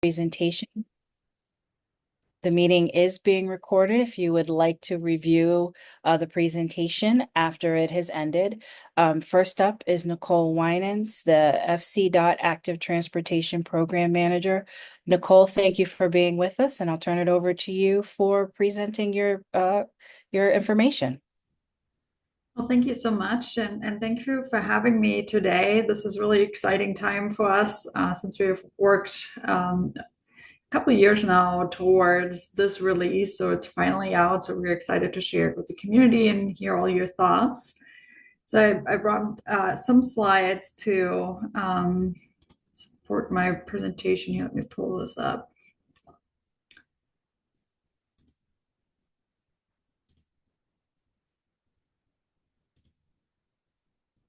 presentation. The meeting is being recorded if you would like to review the presentation after it has ended. First up is Nicole Wynands, the Active Transportation Program Manager. Nicole, thank you for being with us, and I'll turn it over to you for presenting your information. Well, thank you so much, and thank you for having me today. This is really exciting time for us since we've worked a couple of years now towards this release, so it's finally out. So we're excited to share it with the community and hear all your thoughts. So I brought some slides to support my presentation here. Let me pull this up.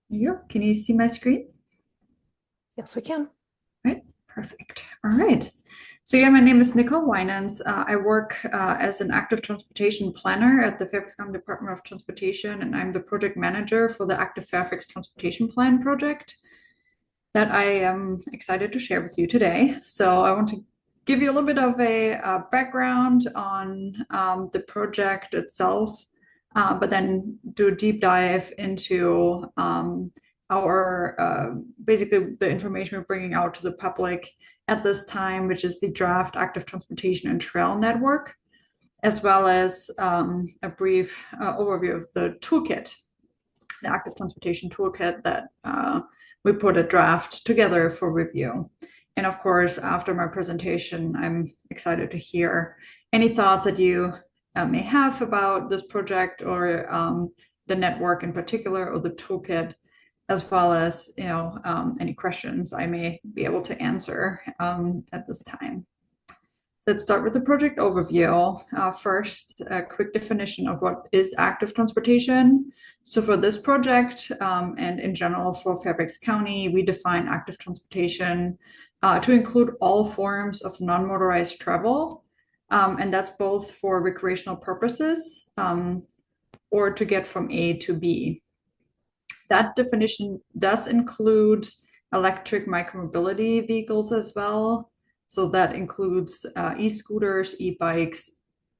Here, can you see my screen? Yes, we can. Right, perfect. All right. So yeah, my name is Nicole Wynands. I work as an active transportation planner at the Fairfax County Department of Transportation, and I'm the project manager for the Active Fairfax Transportation Plan project that I am excited to share with you today. So I want to give you a little bit of a background on the project itself, but then do a deep dive into our basically the information we're bringing out to the public at this time, which is the draft Active Transportation and Trail Network, as well as a brief overview of the toolkit, the Active Transportation Toolkit that we put a draft together for review. And of course, after my presentation, I'm excited to hear any thoughts that you may have about this project or the network in particular or the toolkit, as well as any questions I may be able to answer at this time. So let's start with the project overview. First, a quick definition of what is active transportation. So for this project and in general for Fairfax County, we define active transportation to include all forms of non-motorized travel. And that's both for recreational purposes or to get from A to B. That definition does include electric micromobility vehicles as well. So that includes e-scooters, e-bikes,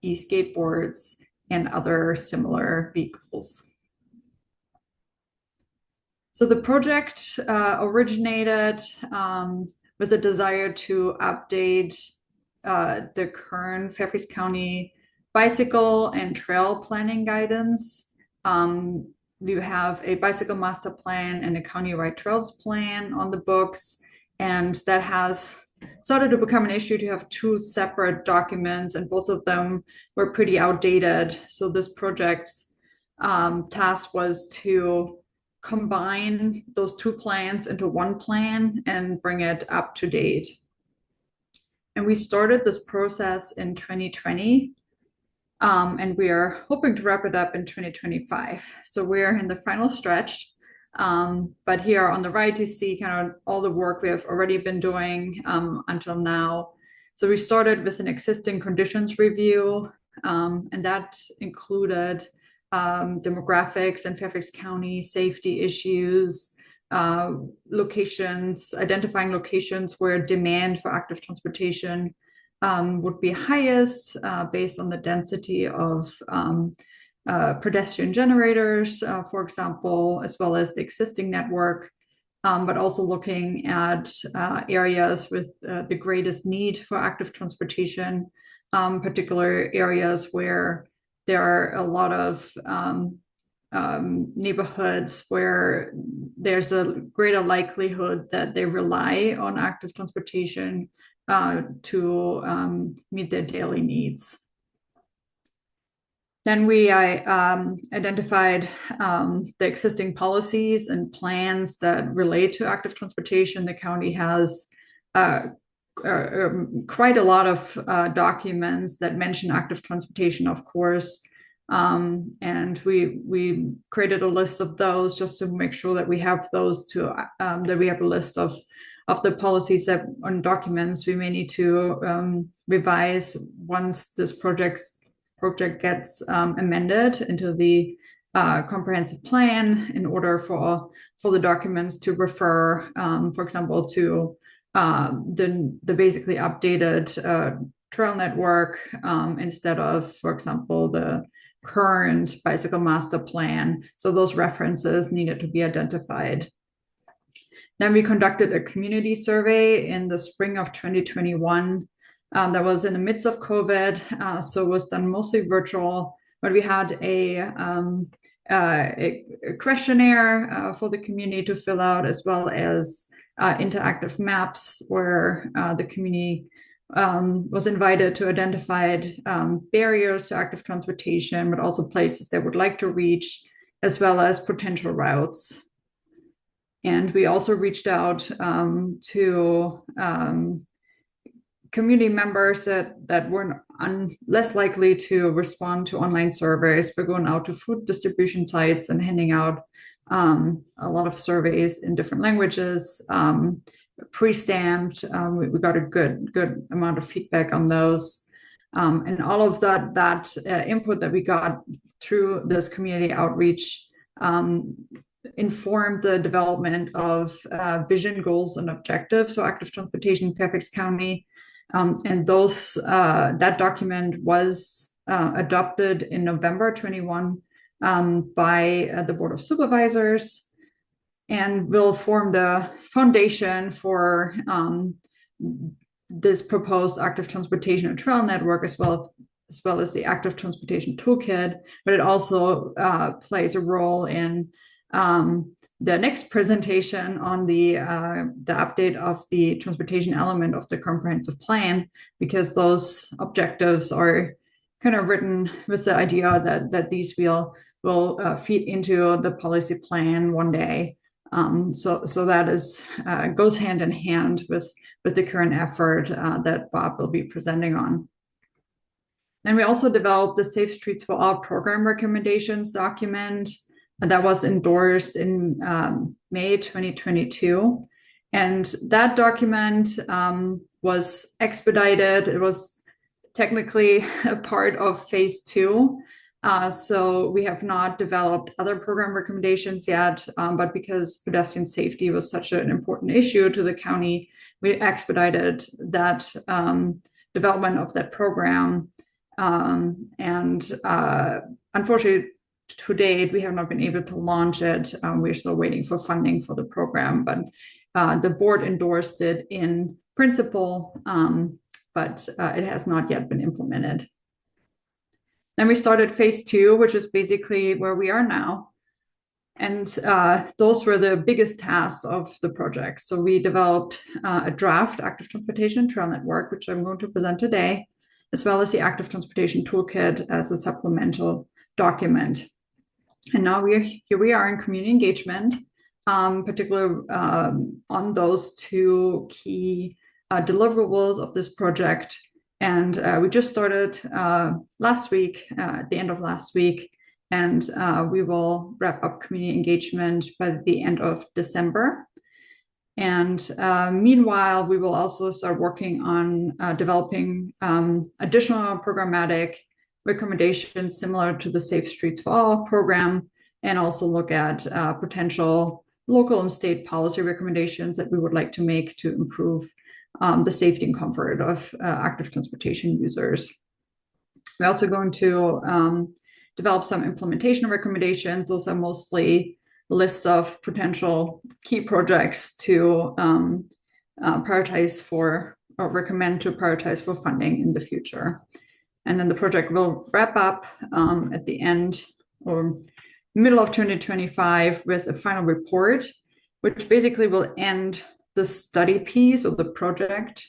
e-skateboards, and other similar vehicles. So the project originated with a desire to update the current Fairfax County bicycle and trail planning guidance. We have a bicycle master plan and a county-wide trails plan on the books, and that has started to become an issue to have two separate documents, and both of them were pretty outdated. So this project's task was to combine those two plans into one plan and bring it up to date. And we started this process in 2020. And we are hoping to wrap it up in 2025. So we're in the final stretch. But here on the right, you see kind of all the work we have already been doing until now. So we started with an existing conditions review, and that included demographics and Fairfax County safety issues, locations, identifying locations where demand for active transportation would be highest based on the density of pedestrian generators, for example, as well as the existing network, but also looking at areas with the greatest need for active transportation, particular areas where there are a lot of neighborhoods where there's a greater likelihood that they rely on active transportation to meet their daily needs. Then we identified the existing policies and plans that relate to active transportation. The county has quite a lot of documents that mention active transportation, of course. And we created a list of those just to make sure that we have those that we have a list of the policies that on documents we may need to revise once this project gets amended into the comprehensive plan in order for the documents to refer, for example, to the basically updated trail network instead of, for example, the current bicycle master plan. So those references needed to be identified. Then we conducted a community survey in the spring of 2021. That was in the midst of COVID, so it was done mostly virtual, but we had a questionnaire for the community to fill out, as well as interactive maps where the community was invited to identify barriers to active transportation, but also places they would like to reach, as well as potential routes. And we also reached out to community members that were less likely to respond to online surveys, but going out to food distribution sites and handing out a lot of surveys in different languages, pre-stamped. We got a good amount of feedback on those. And all of that input that we got through this community outreach informed the development of vision, goals, and objectives. So active transportation in Fairfax County. And that document was adopted in November 21 by the Board of Supervisors, and will form the foundation for this proposed active transportation and trail network, as well as the active transportation toolkit. But it also plays a role in the next presentation on the update of the transportation element of the comprehensive plan, because those objectives are kind of written with the idea that these will feed into the policy plan one day. So that is goes hand in hand with the current effort that Bob will be presenting on. Then we also developed the Safe Streets for All program recommendations document that was endorsed in May 2022. And that document was expedited. It was technically a part of phase 2. So we have not developed other program recommendations yet, but because pedestrian safety was such an important issue to the county, we expedited that development of that program. And unfortunately, to date, we have not been able to launch it. We're still waiting for funding for the program, but the board endorsed it in principle, but it has not yet been implemented. Then we started phase 2, which is basically where we are now. And those were the biggest tasks of the project. So we developed a draft active transportation trail network, which I'm going to present today, as well as the active transportation toolkit as a supplemental document. And now here we are in community engagement, particularly on those 2 key deliverables of this project. And we just started last week, at the end of last week, and we will wrap up community engagement by the end of December. And meanwhile, we will also start working on developing additional programmatic recommendations similar to the Safe Streets for All program, and also look at potential local and state policy recommendations that we would like to make to improve the safety and comfort of active transportation users. We're also going to develop some implementation recommendations. Those are mostly lists of potential key projects to prioritize for, or recommend to prioritize for funding in the future. And then the project will wrap up at the end or middle of 2025 with a final report, which basically will end the study piece of the project.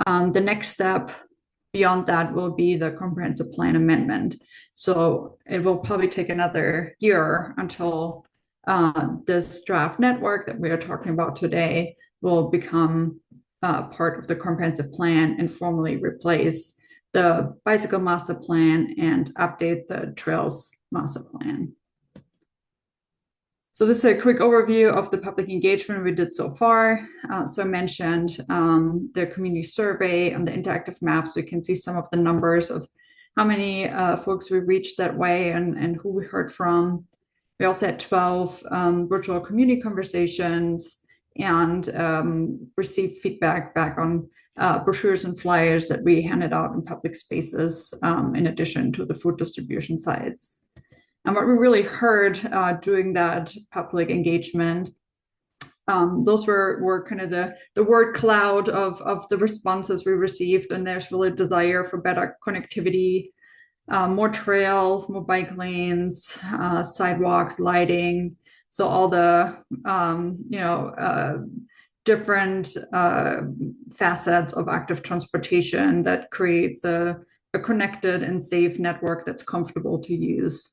The next step beyond that will be the comprehensive plan amendment. So it will probably take another year until this draft network that we are talking about today will become part of the comprehensive plan and formally replace the bicycle master plan and update the trails master plan. So this is a quick overview of the public engagement we did so far. So I mentioned the community survey and the interactive maps. So you can see some of the numbers of how many folks we reached that way and who we heard from. We also had 12 virtual community conversations and received feedback back on brochures and flyers that we handed out in public spaces, in addition to the food distribution sites. And what we really heard during that public engagement, those were kind of the word cloud of the responses we received. And there's really a desire for better connectivity, more trails, more bike lanes, sidewalks, lighting. So all the different facets of active transportation that creates a connected and safe network that's comfortable to use.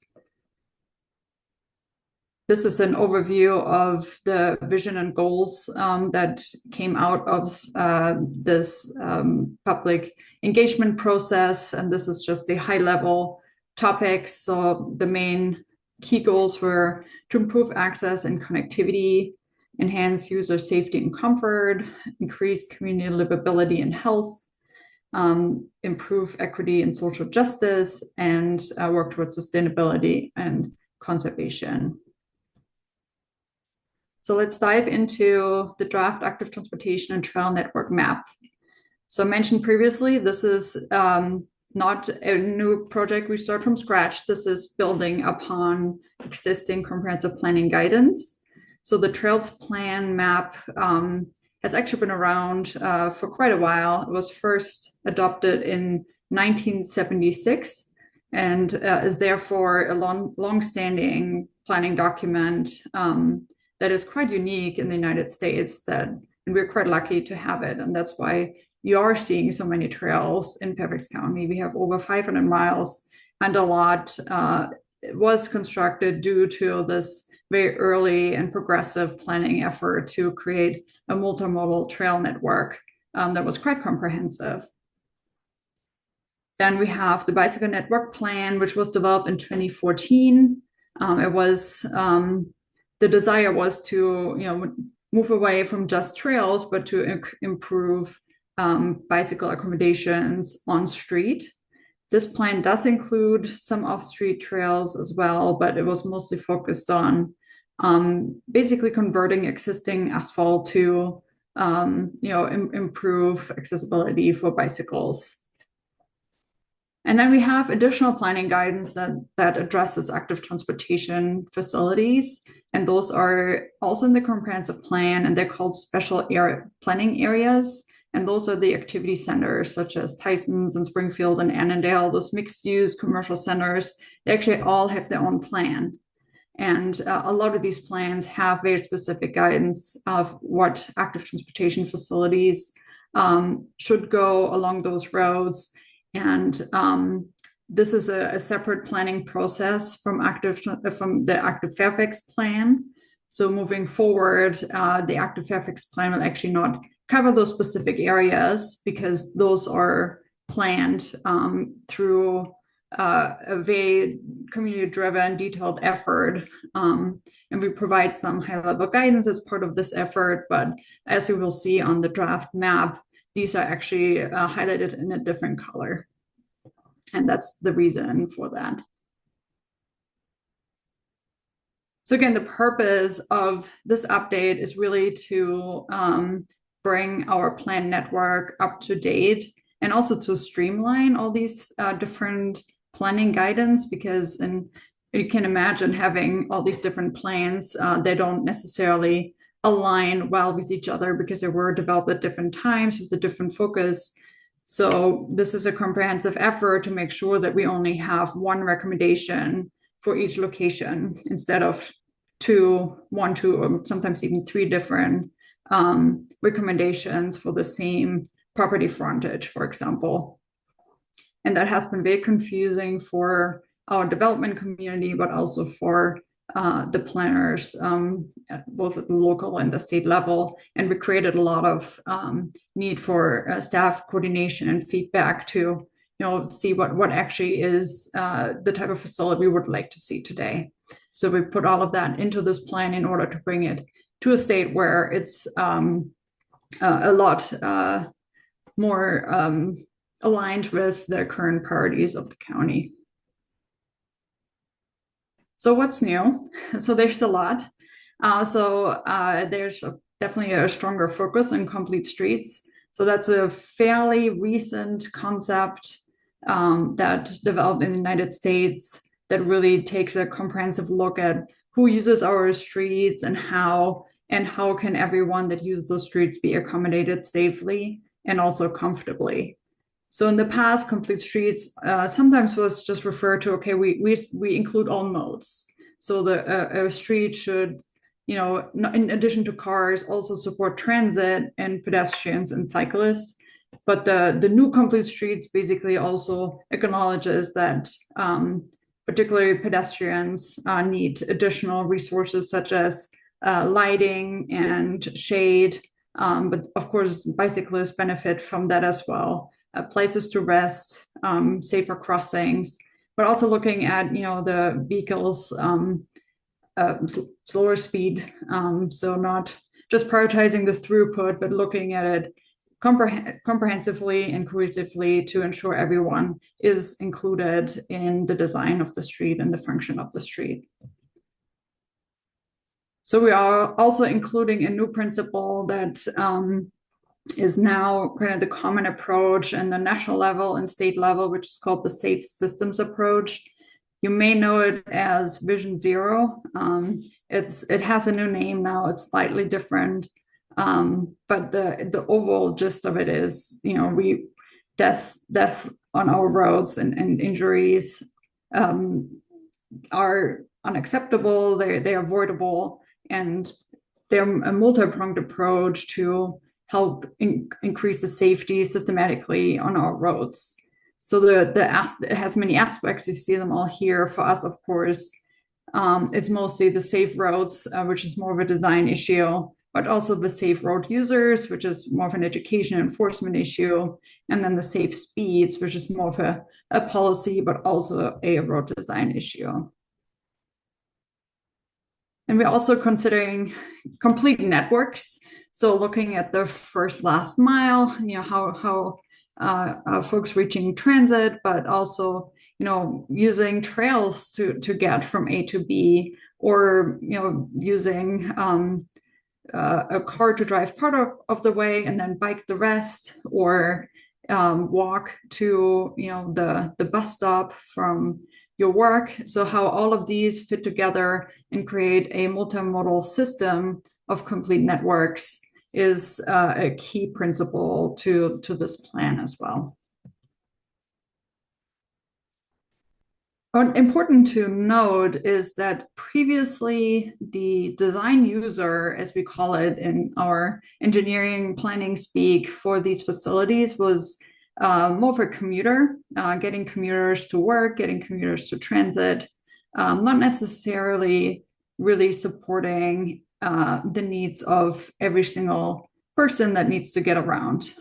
This is an overview of the vision and goals that came out of this public engagement process. And this is just the high level topics. So the main key goals were to improve access and connectivity, enhance user safety and comfort, increase community livability and health, improve equity and social justice, and work towards sustainability and conservation. So let's dive into the draft active transportation and trail network map. So I mentioned previously, this is not a new project we start from scratch. This is building upon existing comprehensive planning guidance. So the trails plan map has actually been around for quite a while. It was first adopted in 1976 and is therefore a long-standing planning document that is quite unique in the United States, and we're quite lucky to have it. And that's why you are seeing so many trails in Fairfax County. We have over 500 miles, and a lot was constructed due to this very early and progressive planning effort to create a multimodal trail network that was quite comprehensive. Then we have the Bicycle Network Plan, which was developed in 2014. It was the desire was to move away from just trails, but to improve bicycle accommodations on street. This plan does include some off-street trails as well, but it was mostly focused on basically converting existing asphalt to improve accessibility for bicycles. And then we have additional planning guidance that addresses active transportation facilities. And those are also in the comprehensive plan, and they're called special area planning areas. And those are the activity centers, such as Tyson's and Springfield and Annandale, those mixed use commercial centers. They actually all have their own plan. And a lot of these plans have very specific guidance of what active transportation facilities should go along those roads. And this is a separate planning process from the Active Fairfax plan. So moving forward, the Active Fairfax plan will actually not cover those specific areas because those are planned through a very community-driven, detailed effort. And we provide some high-level guidance as part of this effort. But as you will see on the draft map, these are actually highlighted in a different color. And that's the reason for that. So again, the purpose of this update is really to bring our plan network up to date and also to streamline all these different planning guidance, because you can imagine having all these different plans, they don't necessarily align well with each other because they were developed at different times with a different focus. So this is a comprehensive effort to make sure that we only have one recommendation for each location instead of one, two, or sometimes even three different recommendations for the same property frontage, for example. And that has been very confusing for our development community, but also for the planners, both at the local and the state level. And we created a lot of need for staff coordination and feedback to see what actually is the type of facility we would like to see today. So we put all of that into this plan in order to bring it to a state where it's a lot more aligned with the current priorities of the county. So what's new? So there's a lot. There's definitely a stronger focus on complete streets. So that's a fairly recent concept that developed in the United States that really takes a comprehensive look at who uses our streets and how can everyone that uses those streets be accommodated safely and also comfortably. So in the past, complete streets sometimes was just referred to, okay, we include all modes. So a street should, in addition to cars, also support transit and pedestrians and cyclists. But the new complete streets basically also acknowledges that particularly pedestrians need additional resources such as lighting and shade. But of course, bicyclists benefit from that as well. Places to rest, safer crossings, but also looking at the vehicles slower speed. So not just prioritizing the throughput, but looking at it comprehensively and cohesively to ensure everyone is included in the design of the street and the function of the street. So we are also including a new principle that is now kind of the common approach in the national level and state level, which is called the Safe Systems approach. You may know it as Vision Zero. It has a new name now. It's slightly different, but the overall gist of it is, death on our roads and injuries are unacceptable. They're avoidable, and they're a multi-pronged approach to help increase the safety systematically on our roads. So it has many aspects. You see them all here. For us, of course, it's mostly the safe roads, which is more of a design issue, but also the safe road users, which is more of an education enforcement issue, and then the safe speeds, which is more of a policy, but also a road design issue. And we're also considering complete networks. So looking at the first last mile, how folks reaching transit, but also, using trails to get from A to B, or, using a car to drive part of the way and then bike the rest, or walk to, the bus stop from your work. So how all of these fit together and create a multimodal system of complete networks is a key principle to this plan as well. Important to note is that previously the design user, as we call it in our engineering planning speak for these facilities, was more of a commuter, getting commuters to work, getting commuters to transit, not necessarily really supporting the needs of every single person that needs to get around.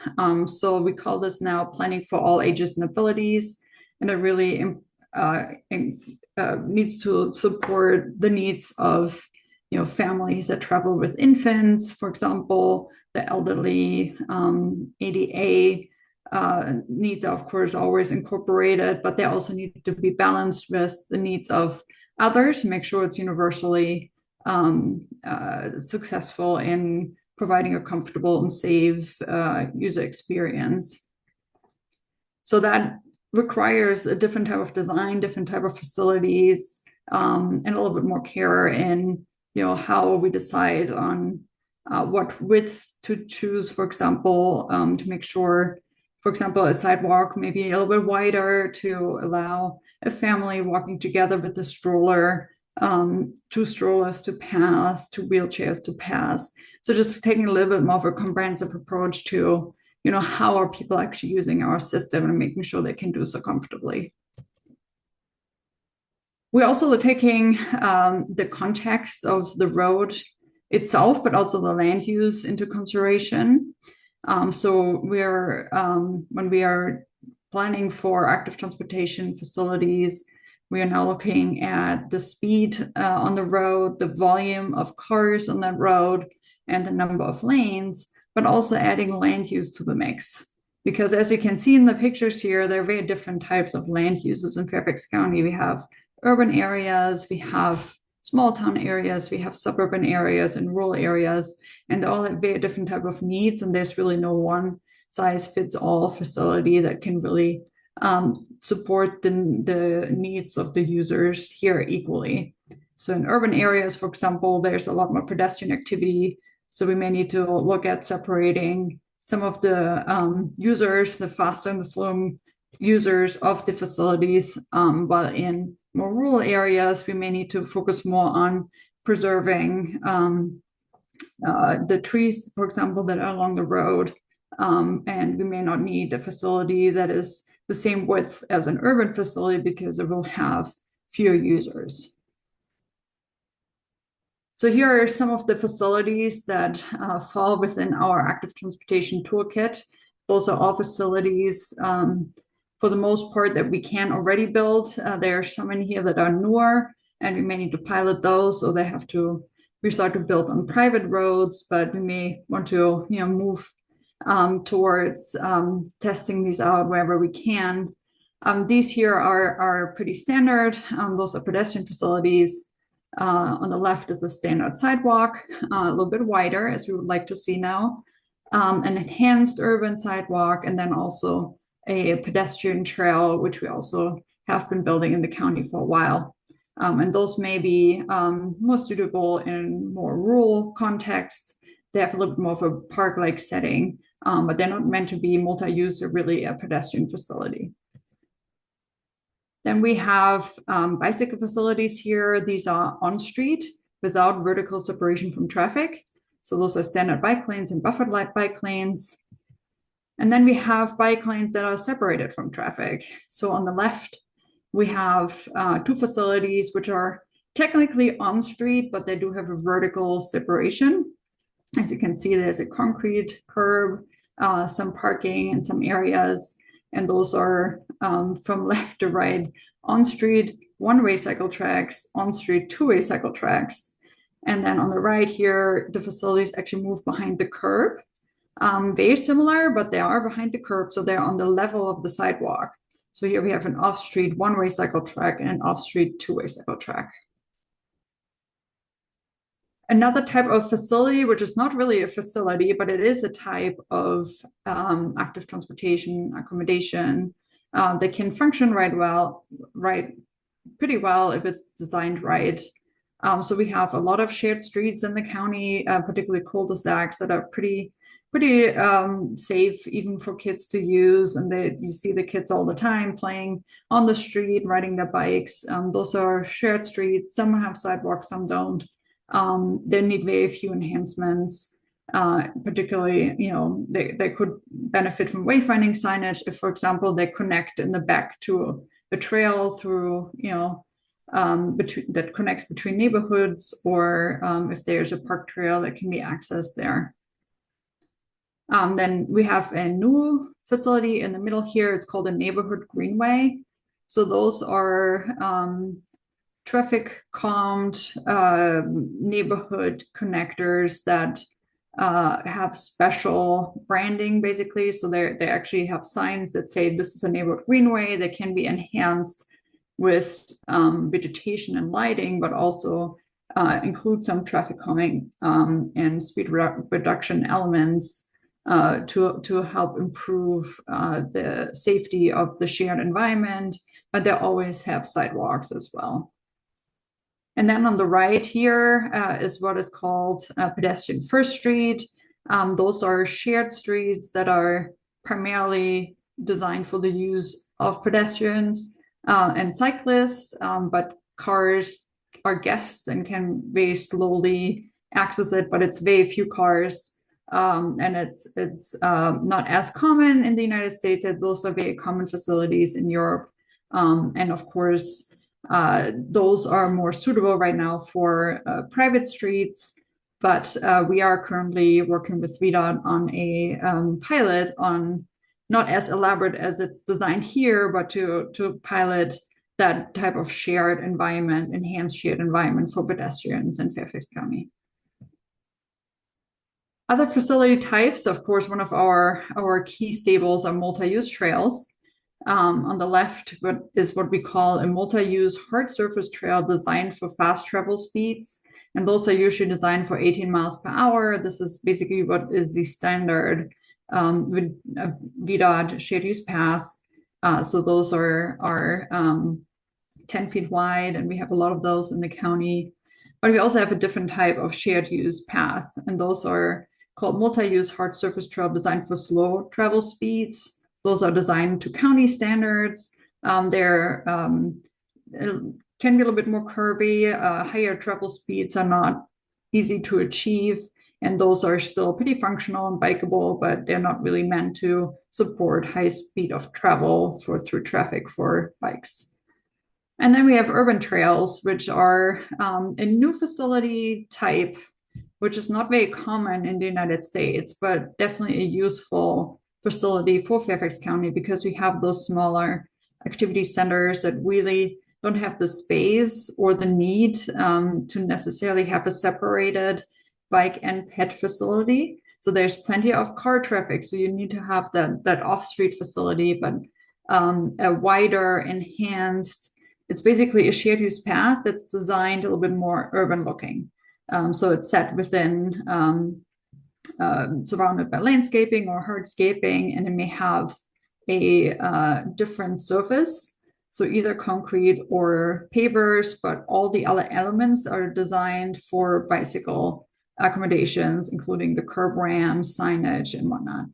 So we call this now planning for all ages and abilities, and it really needs to support the needs of families that travel with infants, for example, the elderly. ADA needs are, of course, always incorporated, but they also need to be balanced with the needs of others to make sure it's universally successful in providing a comfortable and safe user experience. So that requires a different type of design, different type of facilities, and a little bit more care in how we decide on what width to choose, for example, to make sure, for example, a sidewalk may be a little bit wider to allow a family walking together with a stroller, two strollers to pass, two wheelchairs to pass. So just taking a little bit more of a comprehensive approach to how are people actually using our system and making sure they can do so comfortably. We're also taking the context of the road itself, but also the land use into consideration. So when we are planning for active transportation facilities, we are now looking at the speed on the road, the volume of cars on that road, and the number of lanes, but also adding land use to the mix. Because as you can see in the pictures here, there are very different types of land uses in Fairfax County. We have urban areas, we have small town areas, we have suburban areas and rural areas, and they all have very different type of needs, and there's really no one size fits all facility that can really support the needs of the users here equally. So in urban areas, for example, there's a lot more pedestrian activity, so we may need to look at separating some of the users, the fast and the slow users of the facilities, while in more rural areas, we may need to focus more on preserving the trees, for example, that are along the road. And we may not need a facility that is the same width as an urban facility because it will have fewer users. So here are some of the facilities that fall within our active transportation toolkit. Those are all facilities, for the most part, that we can already build. There are some in here that are newer, and we may need to pilot those, so they have to we start to build on private roads, but we may want to move towards testing these out wherever we can. These here are pretty standard. Those are pedestrian facilities. On the left is the standard sidewalk, a little bit wider, as we would like to see now, an enhanced urban sidewalk, and then also a pedestrian trail, which we also have been building in the county for a while. And those may be more suitable in more rural contexts. They have a little bit more of a park-like setting, but they're not meant to be multi-use or really a pedestrian facility. Then we have bicycle facilities here. These are on street without vertical separation from traffic. So those are standard bike lanes and buffered bike lanes. And then we have bike lanes that are separated from traffic. So on the left, we have two facilities which are technically on street, but they do have a vertical separation. As you can see, there's a concrete curb, some parking in some areas, and those are from left to right, on-street one-way cycle tracks, on-street two-way cycle tracks. And then on the right here, the facilities actually move behind the curb. Very similar, but they are behind the curb, so they're on the level of the sidewalk. So here we have an off-street one-way cycle track and an off-street two-way cycle track. Another type of facility, which is not really a facility, but it is a type of active transportation accommodation that can function pretty well if it's designed right. So we have a lot of shared streets in the county, particularly cul-de-sacs that are pretty safe even for kids to use, and you see the kids all the time playing on the street, riding their bikes. Those are shared streets. Some have sidewalks, some don't. They need very few enhancements. Particularly, they could benefit from wayfinding signage if, for example, they connect in the back to a trail through, that connects between neighborhoods, or if there's a park trail that can be accessed there. Then we have a new facility in the middle here. It's called a neighborhood greenway. So those are traffic calmed neighborhood connectors that have special branding, basically. So they actually have signs that say this is a neighborhood greenway. They can be enhanced with vegetation and lighting, but also include some traffic calming and speed reduction elements to help improve the safety of the shared environment, but they always have sidewalks as well. And then on the right here is what is called pedestrian first street. Those are shared streets that are primarily designed for the use of pedestrians and cyclists, but cars are guests and can very slowly access it, but it's very few cars. And it's not as common in the United States. Those are very common facilities in Europe. And of course, those are more suitable right now for private streets, but we are currently working with VDOT on a pilot on not as elaborate as it's designed here, but to pilot that type of shared environment, enhanced shared environment for pedestrians in Fairfax County. Other facility types, of course, one of our key staples are multi-use trails. On the left is what we call a multi-use hard surface trail designed for fast travel speeds. And those are usually designed for 18 miles per hour. This is basically what is the standard VDOT shared use path. So those are 10 feet wide, and we have a lot of those in the county. But we also have a different type of shared use path, and those are called multi-use hard surface trail designed for slow travel speeds. Those are designed to county standards. They're can be a little bit more curvy. Higher travel speeds are not easy to achieve, and those are still pretty functional and bikeable, but they're not really meant to support high speed of travel through traffic for bikes. And then we have urban trails, which are a new facility type, which is not very common in the United States, but definitely a useful facility for Fairfax County because we have those smaller activity centers that really don't have the space or the need to necessarily have a separated bike and pet facility. So there's plenty of car traffic, so you need to have that off-street facility, but a wider, enhanced, it's basically a shared use path that's designed a little bit more urban looking. So it's set within, surrounded by landscaping or hardscaping, and it may have a different surface. So either concrete or pavers, but all the other elements are designed for bicycle accommodations, including the curb ramps, signage, and whatnot.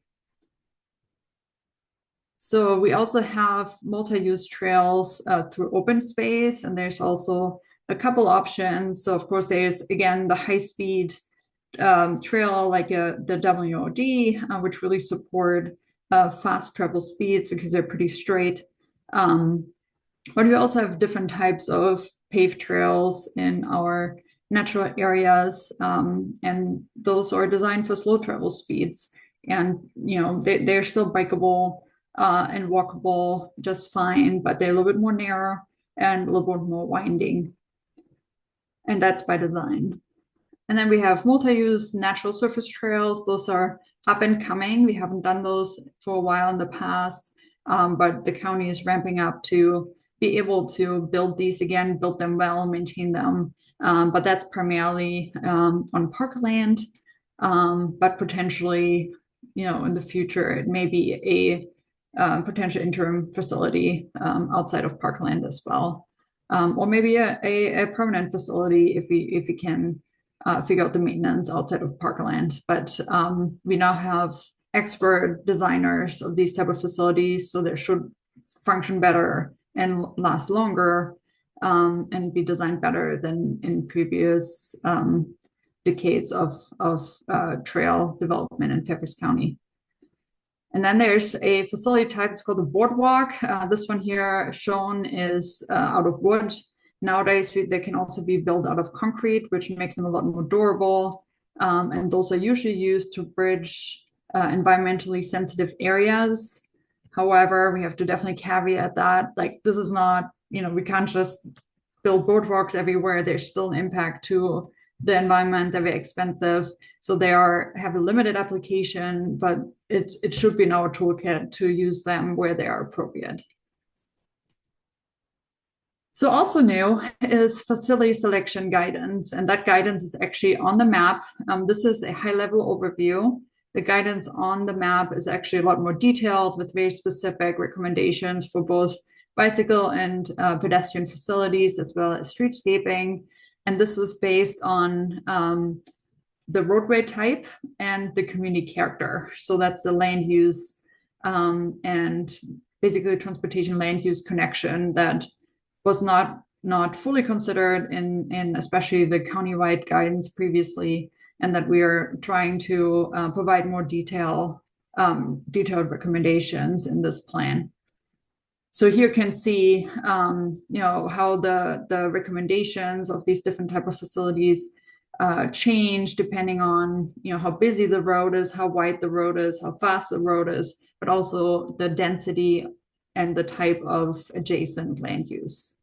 So we also have multi-use trails through open space, and there's also a couple options. So of course, there's again the high-speed trail like the WOD, which really support fast travel speeds because they're pretty straight. But we also have different types of paved trails in our natural areas, and those are designed for slow travel speeds. And they're still bikeable and walkable just fine, but they're a little bit more narrow and a little bit more winding. And that's by design. And then we have multi-use natural surface trails. Those are up and coming. We haven't done those for a while in the past, but the county is ramping up to be able to build these again, build them well, maintain them. But that's primarily on parkland, but potentially, in the future, it may be a potential interim facility outside of parkland as well, or maybe a permanent facility if we can figure out the maintenance outside of parkland. But we now have expert designers of these type of facilities, so they should function better and last longer and be designed better than in previous decades of trail development in Fairfax County. And then there's a facility type, it's called a boardwalk. This one here shown is out of wood. Nowadays, they can also be built out of concrete, which makes them a lot more durable. And those are usually used to bridge environmentally sensitive areas. However, we have to definitely caveat that, like, this is not, we can't just build boardwalks everywhere. There's still an impact to the environment. They're very expensive. So they have a limited application, but it should be in our toolkit to use them where they are appropriate. So also new is facility selection guidance, and that guidance is actually on the map. This is a high-level overview. The guidance on the map is actually a lot more detailed with very specific recommendations for both bicycle and pedestrian facilities as well as streetscaping. And this is based on the roadway type and the community character. So that's the land use and basically transportation land use connection that was not fully considered in especially the countywide guidance previously, and that we are trying to provide more detailed recommendations in this plan. So here you can see, how the recommendations of these different type of facilities change depending on, how busy the road is, how wide the road is, how fast the road is, but also the density and the type of adjacent land use.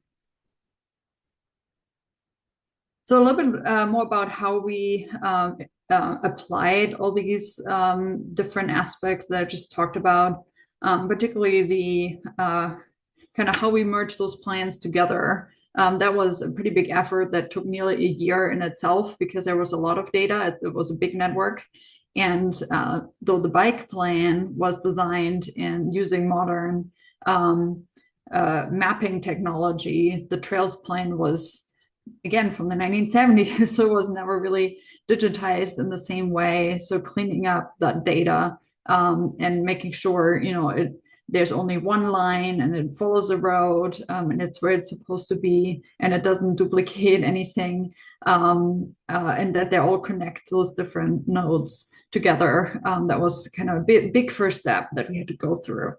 So a little bit more about how we applied all these different aspects that I just talked about. particularly the kind of how we merge those plans together. That was a pretty big effort that took nearly a year in itself because there was a lot of data. It was a big network. And though the bike plan was designed in using modern mapping technology, the trails plan was, again, from the 1970s, so it was never really digitized in the same way. So cleaning up that data and making sure, there's only one line and it follows the road and it's where it's supposed to be and it doesn't duplicate anything and that they all connect those different nodes together. That was kind of a big first step that we had to go through.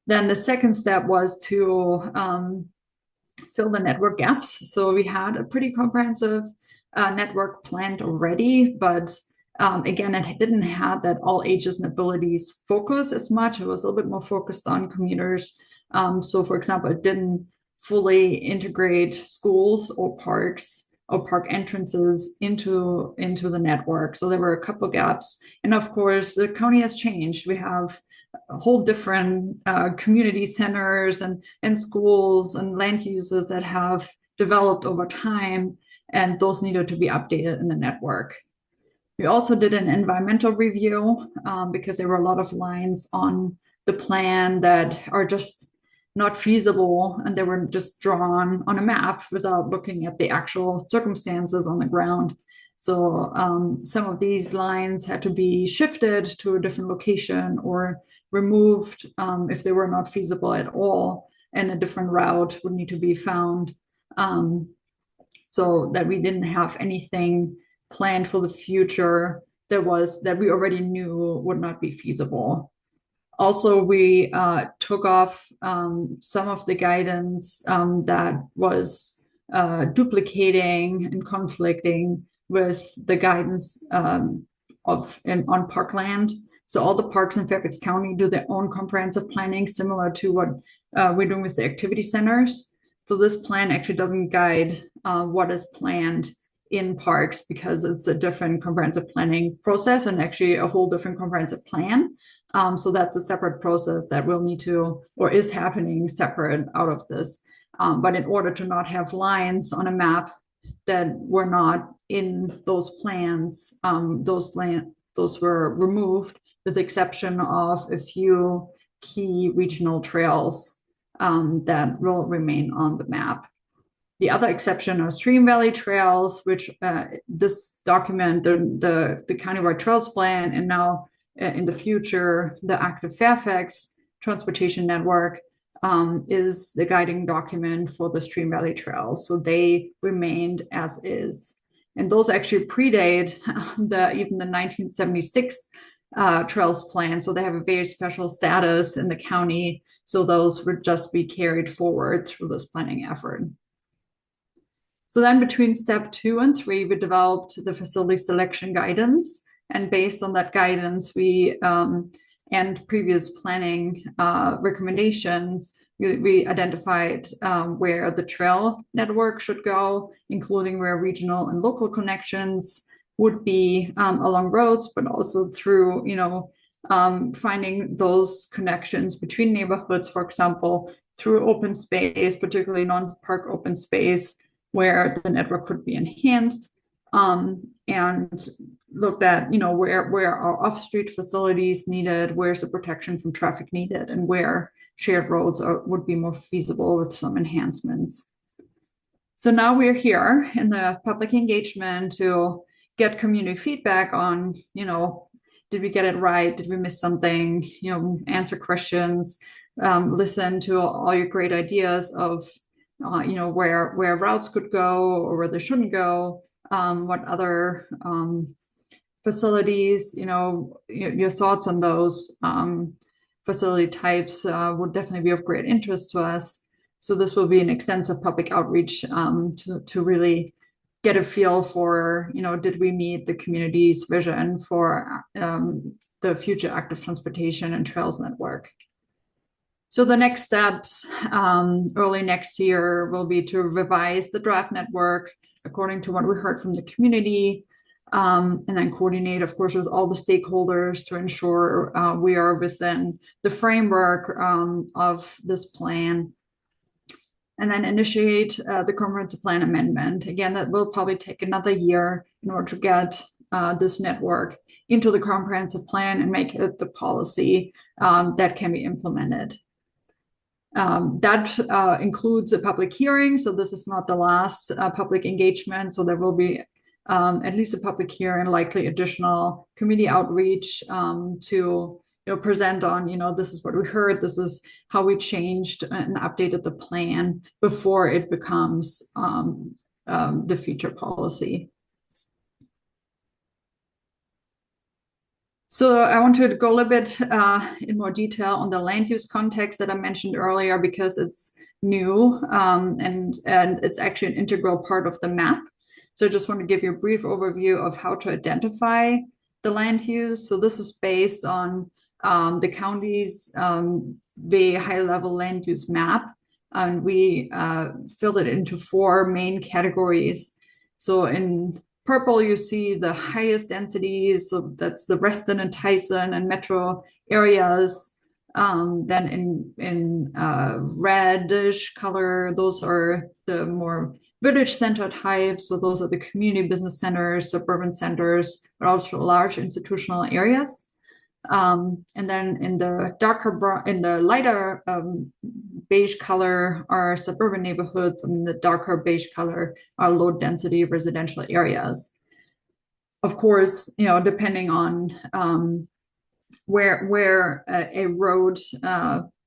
Then the second step was to fill the network gaps. So we had a pretty comprehensive network planned already, but again, it didn't have that all ages and abilities focus as much. It was a little bit more focused on commuters. So for example, it didn't fully integrate schools or parks or park entrances into the network. So there were a couple gaps. And of course, the county has changed. We have a whole different community centers and schools and land uses that have developed over time, and those needed to be updated in the network. We also did an environmental review because there were a lot of lines on the plan that are just not feasible, and they were just drawn on a map without looking at the actual circumstances on the ground. So some of these lines had to be shifted to a different location or removed if they were not feasible at all, and a different route would need to be found so that we didn't have anything planned for the future that we already knew would not be feasible. Also, we took off some of the guidance that was duplicating and conflicting with the guidance on parkland. So all the parks in Fairfax County do their own comprehensive planning, similar to what we're doing with the activity centers. So this plan actually doesn't guide what is planned in parks because it's a different comprehensive planning process and actually a whole different comprehensive plan. So that's a separate process that will need to, or is happening separate out of this. But in order to not have lines on a map that were not in those plans, those were removed with the exception of a few key regional trails that will remain on the map. The other exception are stream valley trails, which this document, the countywide trails plan, and now in the future, the Active Fairfax Transportation Network is the guiding document for the stream valley trails. So they remained as is. And those actually predate even the 1976 trails plan. So they have a very special status in the county. So those would just be carried forward through this planning effort. So then between step 2 and 3, we developed the facility selection guidance. And based on that guidance, we and previous planning recommendations, we identified where the trail network should go, including where regional and local connections would be along roads, but also through, finding those connections between neighborhoods, for example, through open space, particularly non-park open space, where the network could be enhanced, and looked at, where are off-street facilities needed, where's the protection from traffic needed, and where shared roads would be more feasible with some enhancements. So now we're here in the public engagement to get community feedback on, did we get it right? Did we miss something? Answer questions, listen to all your great ideas of where routes could go or where they shouldn't go, what other facilities, your thoughts on those facility types would definitely be of great interest to us. So this will be an extensive public outreach to really get a feel for, did we meet the community's vision for the future active transportation and trails network. So the next steps early next year will be to revise the draft network according to what we heard from the community, and then coordinate, of course, with all the stakeholders to ensure we are within the framework of this plan. And then initiate the comprehensive plan amendment. Again, that will probably take another year in order to get this network into the comprehensive plan and make it the policy that can be implemented. That includes a public hearing. So this is not the last public engagement. So there will be at least a public hearing, likely additional community outreach to present on, this is what we heard, this is how we changed and updated the plan before it becomes the future policy. So I want to go a little bit in more detail on the land use context that I mentioned earlier, because it's new and it's actually an integral part of the map. So I just want to give you a brief overview of how to identify the land use. So this is based on the county's very high-level land use map. And we filled it into 4 main categories. So in purple, you see the highest densities, so that's the Reston and Tyson and metro areas. Then in reddish color, those are the more village center types. So those are the community business centers, suburban centers, but also large institutional areas. And then in the lighter beige color are suburban neighborhoods, and the darker beige color are low density residential areas. Of course, depending on where a road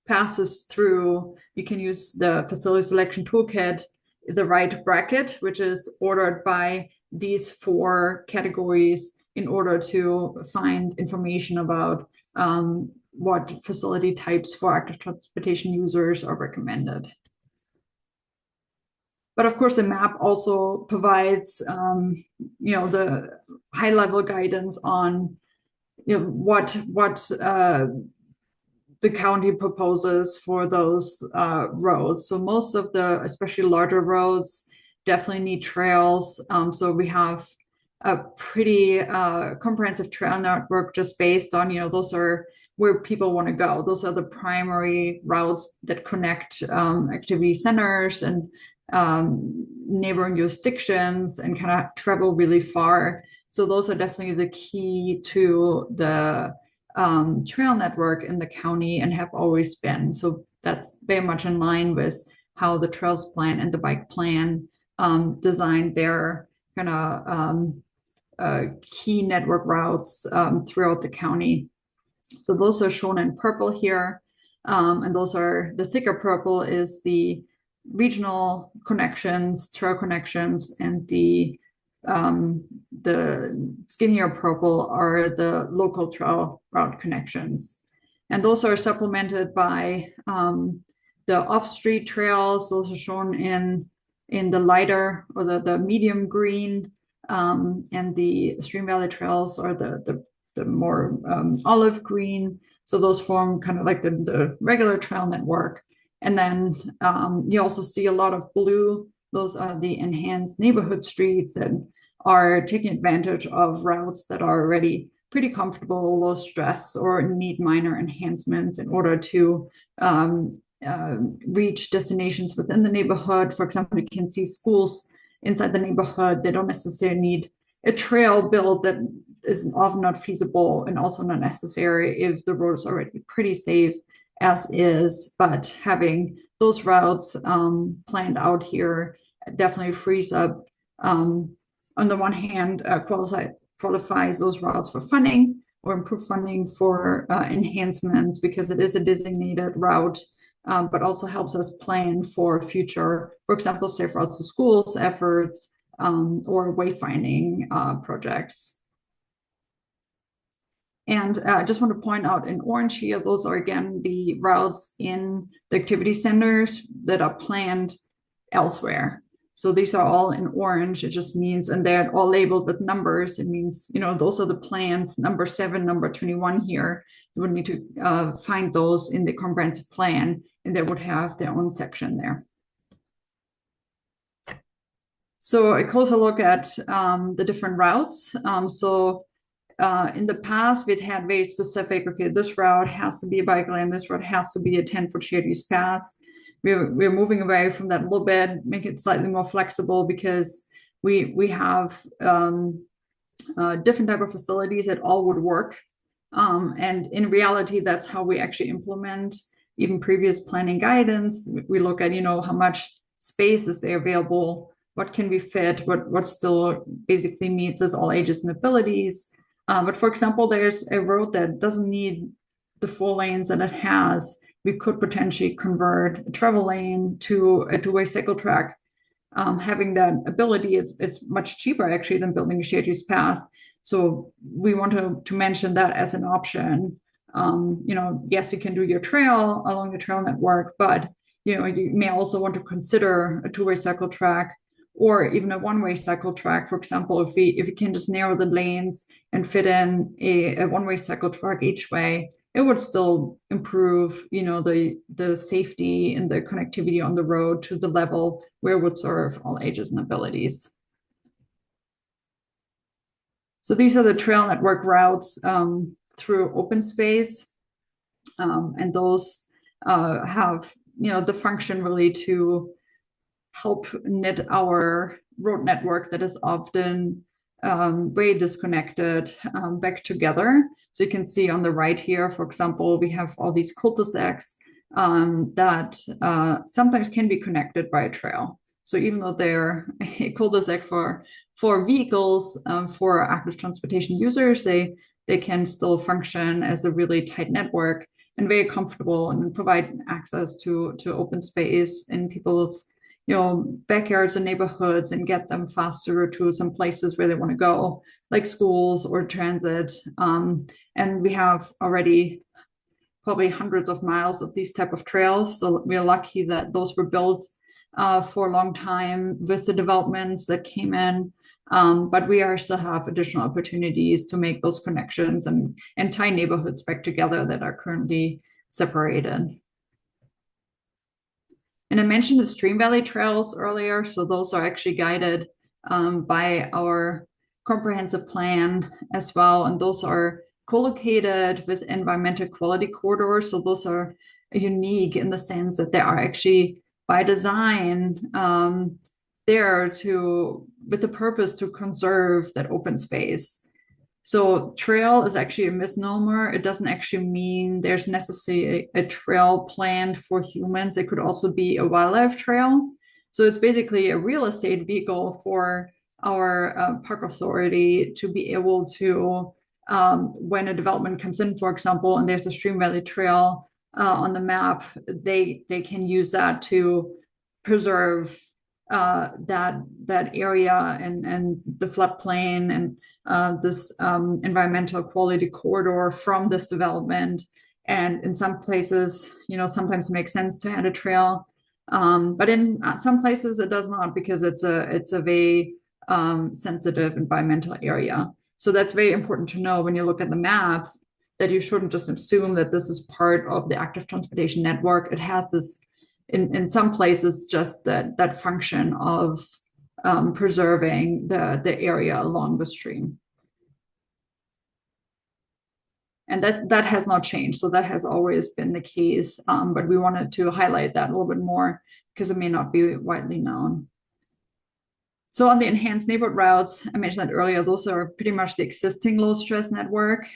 passes through, you can use the facility selection toolkit, the right bracket, which is ordered by these 4 categories in order to find information about what facility types for active transportation users are recommended. But of course, the map also provides, the high-level guidance on what the county proposes for those roads. So most of the, especially larger roads, definitely need trails. So we have a pretty comprehensive trail network just based on, those are where people want to go. Those are the primary routes that connect activity centers and neighboring jurisdictions and kind of travel really far. So those are definitely the key to the trail network in the county and have always been. So that's very much in line with how the trails plan and the bike plan designed their kind of key network routes throughout the county. So those are shown in purple here. And those are, the thicker purple is the regional connections, trail connections, and the skinnier purple are the local trail route connections. And those are supplemented by the off-street trails. Those are shown in the lighter or the medium green, and the Stream Valley trails are the more olive green. So those form kind of like the regular trail network. And then you also see a lot of blue. Those are the enhanced neighborhood streets that are taking advantage of routes that are already pretty comfortable, low stress, or need minor enhancements in order to reach destinations within the neighborhood. For example, you can see schools inside the neighborhood. They don't necessarily need a trail built that is often not feasible and also not necessary if the road is already pretty safe as is. But having those routes planned out here definitely frees up, on the one hand, qualifies those routes for funding or improve funding for enhancements because it is a designated route, but also helps us plan for future, for example, safe routes to schools efforts or wayfinding projects. And I just want to point out in orange here, those are again the routes in the activity centers that are planned elsewhere. So these are all in orange. It just means, and they're all labeled with numbers. It means, those are the plans, number 7, number 21 here. You would need to find those in the comprehensive plan, and they would have their own section there. So a closer look at the different routes. In the past, we'd had very specific, okay, this route has to be a bike lane, this route has to be a 10-foot shared use path. We're moving away from that a little bit, make it slightly more flexible because we have different type of facilities that all would work. And in reality, that's how we actually implement even previous planning guidance. We look at, how much space is there available, what can be fit, what still basically meets us all ages and abilities. But for example, there's a road that doesn't need the 4 lanes that it has. We could potentially convert a travel lane to a two-way cycle track. Having that ability, it's much cheaper actually than building a shared use path. So we want to mention that as an option. Yes, you can do your trail along the trail network, but you may also want to consider a two-way cycle track or even a one-way cycle track. For example, if we can just narrow the lanes and fit in a one-way cycle track each way, it would still improve, the safety and the connectivity on the road to the level where it would serve all ages and abilities. So these are the trail network routes through open space, and those have the function really to help knit our road network that is often very disconnected back together. So you can see on the right here, for example, we have all these cul-de-sacs that sometimes can be connected by a trail. So even though they're a cul-de-sac for vehicles, for active transportation users, they can still function as a really tight network and very comfortable and provide access to open space in people's backyards and neighborhoods and get them faster to some places where they want to go, like schools or transit. And we have already probably hundreds of miles of these type of trails. So we're lucky that those were built for a long time with the developments that came in. But we still have additional opportunities to make those connections and tie neighborhoods back together that are currently separated. And I mentioned the Stream Valley trails earlier. So those are actually guided by our comprehensive plan as well. And those are co-located with environmental quality corridors. So those are unique in the sense that they are actually by design there with the purpose to conserve that open space. So trail is actually a misnomer. It doesn't actually mean there's necessarily a trail planned for humans. It could also be a wildlife trail. So it's basically a real estate vehicle for our park authority to be able to, when a development comes in, for example, and there's a Stream Valley Trail on the map, they can use that to preserve that area and the floodplain and this environmental quality corridor from this development. And in some places, sometimes it makes sense to add a trail, but in some places it does not because it's a very sensitive environmental area. So that's very important to know when you look at the map, that you shouldn't just assume that this is part of the active transportation network. It has this in some places just that function of preserving the area along the stream. And that has not changed. So that has always been the case. But we wanted to highlight that a little bit more because it may not be widely known. So on the enhanced neighborhood routes, I mentioned that earlier, those are pretty much the existing low stress network,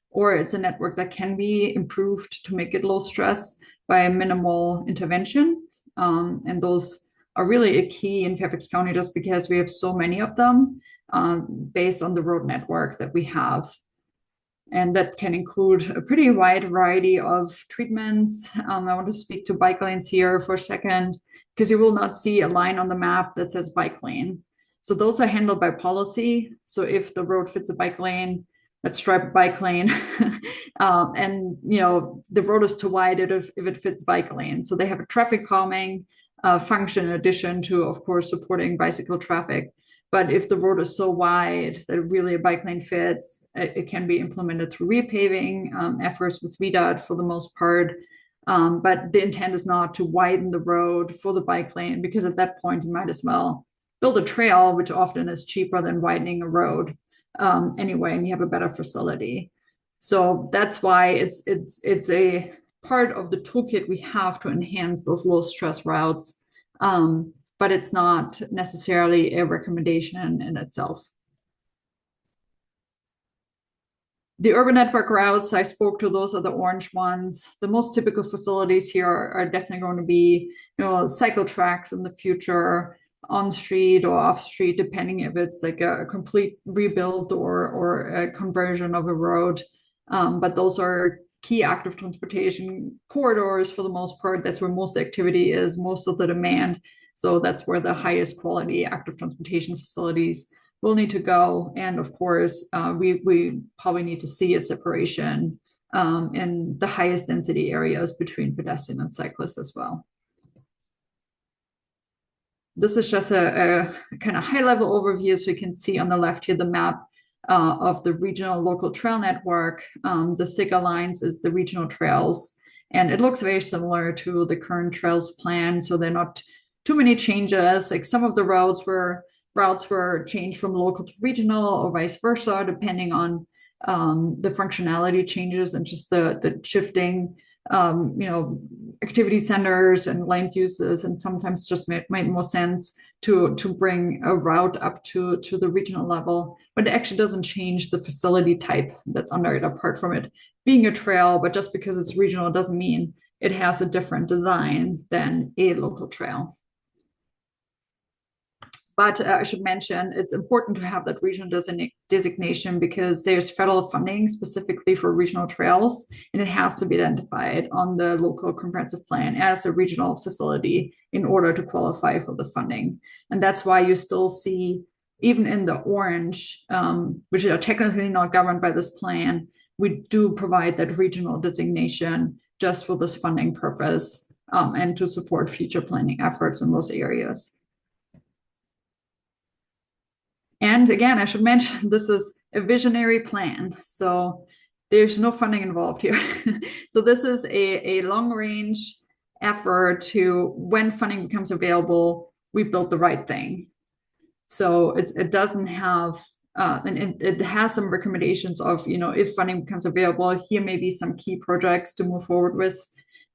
or it's a network that can be improved to make it low stress by minimal intervention. And those are really a key in Fairfax County just because we have so many of them based on the road network that we have. And that can include a pretty wide variety of treatments. I want to speak to bike lanes here for a second, because you will not see a line on the map that says bike lane. So those are handled by policy. So if the road fits a bike lane, let's stripe a bike lane. And the road is too wide if it fits bike lane. So they have a traffic calming function in addition to, of course, supporting bicycle traffic. But if the road is so wide that really a bike lane fits, it can be implemented through repaving efforts with VDOT for the most part. But the intent is not to widen the road for the bike lane, because at that point you might as well build a trail, which often is cheaper than widening a road anyway, and you have a better facility. So that's why it's a part of the toolkit we have to enhance those low stress routes, but it's not necessarily a recommendation in itself. The urban network routes, I spoke to, those are the orange ones. The most typical facilities here are definitely going to be, cycle tracks in the future, on street or off street, depending if it's like a complete rebuild or a conversion of a road. But those are key active transportation corridors for the most part. That's where most activity is, most of the demand. So that's where the highest quality active transportation facilities will need to go. And of course, we probably need to see a separation in the highest density areas between pedestrian and cyclists as well. This is just a kind of high level overview. So you can see on the left here the map of the regional local trail network. The thicker lines is the regional trails. And it looks very similar to the current trails plan. So they're not too many changes. Like some of the routes were changed from local to regional or vice versa, depending on the functionality changes and just the shifting, activity centers and land uses. And sometimes just made more sense to bring a route up to the regional level, but it actually doesn't change the facility type that's under it, apart from it being a trail. But just because it's regional doesn't mean it has a different design than a local trail. But I should mention, it's important to have that regional designation because there's federal funding specifically for regional trails, and it has to be identified on the local comprehensive plan as a regional facility in order to qualify for the funding. And that's why you still see, even in the orange, which are technically not governed by this plan, we do provide that regional designation just for this funding purpose and to support future planning efforts in those areas. And again, I should mention, this is a visionary plan. So there's no funding involved here. So this is a long range effort to, when funding becomes available, we build the right thing. So it doesn't have, and it has some recommendations of, if funding becomes available, here may be some key projects to move forward with.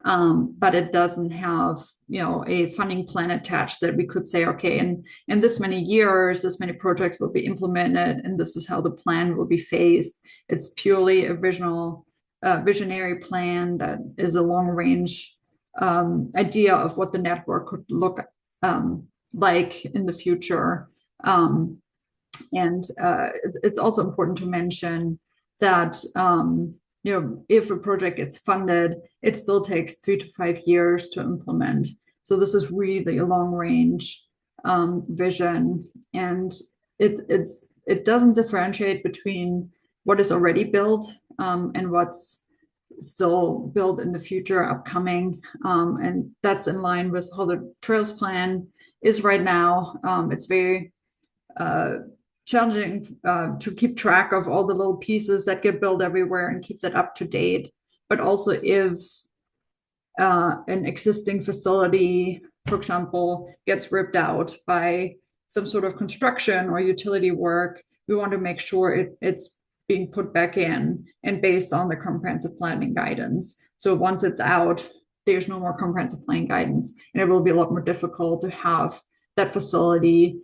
But it doesn't have, a funding plan attached that we could say, okay, in this many years, this many projects will be implemented, and this is how the plan will be phased. It's purely a visionary plan that is a long range idea of what the network could look like in the future. And it's also important to mention that if a project gets funded, it still takes 3 to 5 years to implement. So this is really a long range vision, and it doesn't differentiate between what is already built and what's still built in the future, upcoming, and that's in line with how the Trails Plan is right now. It's very challenging to keep track of all the little pieces that get built everywhere and keep that up to date. But also, if an existing facility, for example, gets ripped out by some sort of construction or utility work, we want to make sure it's being put back in and based on the comprehensive planning guidance. So once it's out, there's no more comprehensive planning guidance, and it will be a lot more difficult to have that facility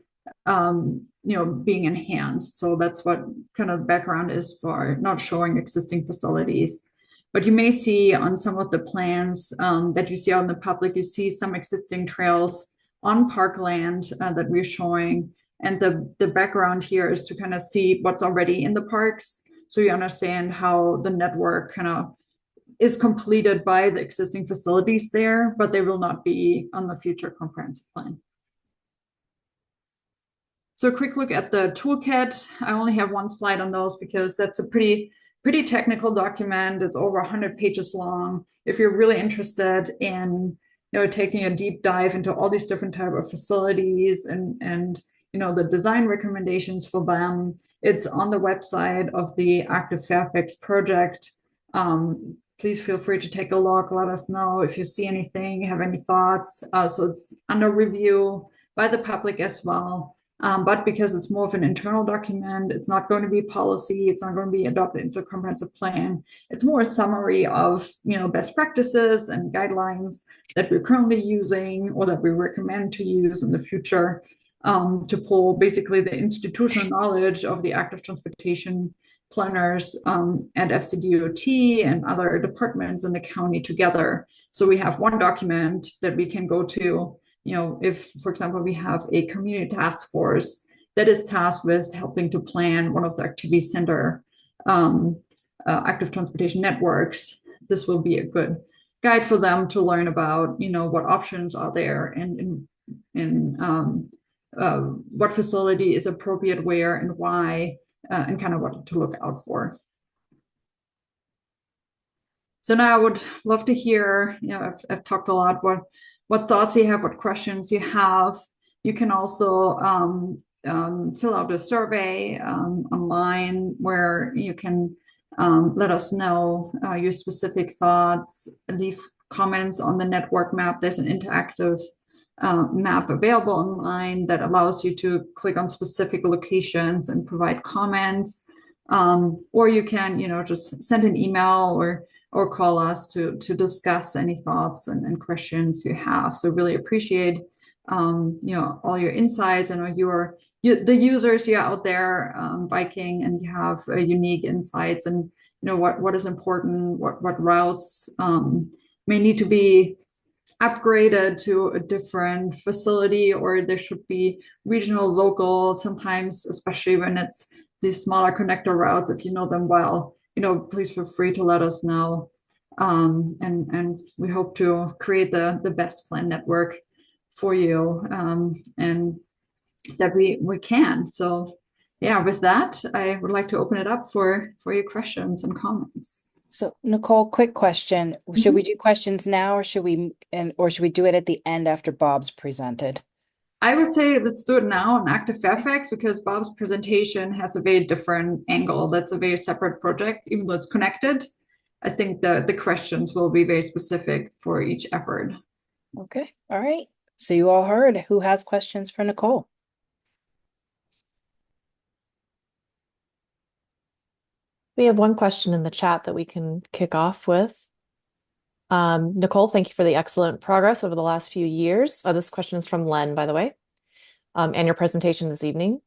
being enhanced. So that's what kind of the background is for not showing existing facilities. But you may see on some of the plans that you see out in the public, you see some existing trails on parkland that we're showing. And the background here is to kind of see what's already in the parks, so you understand how the network kind of is completed by the existing facilities there, but they will not be on the future comprehensive plan. So a quick look at the toolkit. I only have one slide on those because that's a pretty technical document. It's over 100 pages long. If you're really interested in taking a deep dive into all these different type of facilities and the design recommendations for them, it's on the website of the Active Fairfax project. Please feel free to take a look. Let us know if you see anything, have any thoughts. So it's under review. by the public as well. But because it's more of an internal document, it's not going to be policy, it's not going to be adopted into a comprehensive plan. It's more a summary of, best practices and guidelines that we're currently using or that we recommend to use in the future, to pull basically the institutional knowledge of the active transportation planners at FCDOT and other departments in the county together. So we have one document that we can go to, if, for example, we have a community task force that is tasked with helping to plan one of the activity center active transportation networks. This will be a good guide for them to learn about, what options are there and what facility is appropriate where and why, and kind of what to look out for. So now I would love to hear, I've talked a lot, what thoughts you have, what questions you have. You can also fill out a survey online where you can let us know your specific thoughts, leave comments on the network map. There's an interactive map available online that allows you to click on specific locations and provide comments. Or you can, just send an email or call us to discuss any thoughts and questions you have. So really appreciate, all your insights. I know the users you're out there biking, and you have unique insights and what is important, what routes may need to be upgraded to a different facility, or there should be regional, local, sometimes, especially when it's these smaller connector routes, if you know them well, please feel free to let us know. And we hope to create the best plan network for you, and that we can. So yeah, with that, I would like to open it up for your questions and comments. So Nicole, quick question. Should we do questions now, or should we do it at the end after Bob's presented? I would say let's do it now on ActiveFairfax, because Bob's presentation has a very different angle. That's a very separate project, even though it's connected. I think the questions will be very specific for each effort. Okay, all right. So you all heard. Who has questions for Nicole? We have one question in the chat that we can kick off with. Nicole, thank you for the excellent progress over the last few years. This question is from Len, by the way, and your presentation this evening.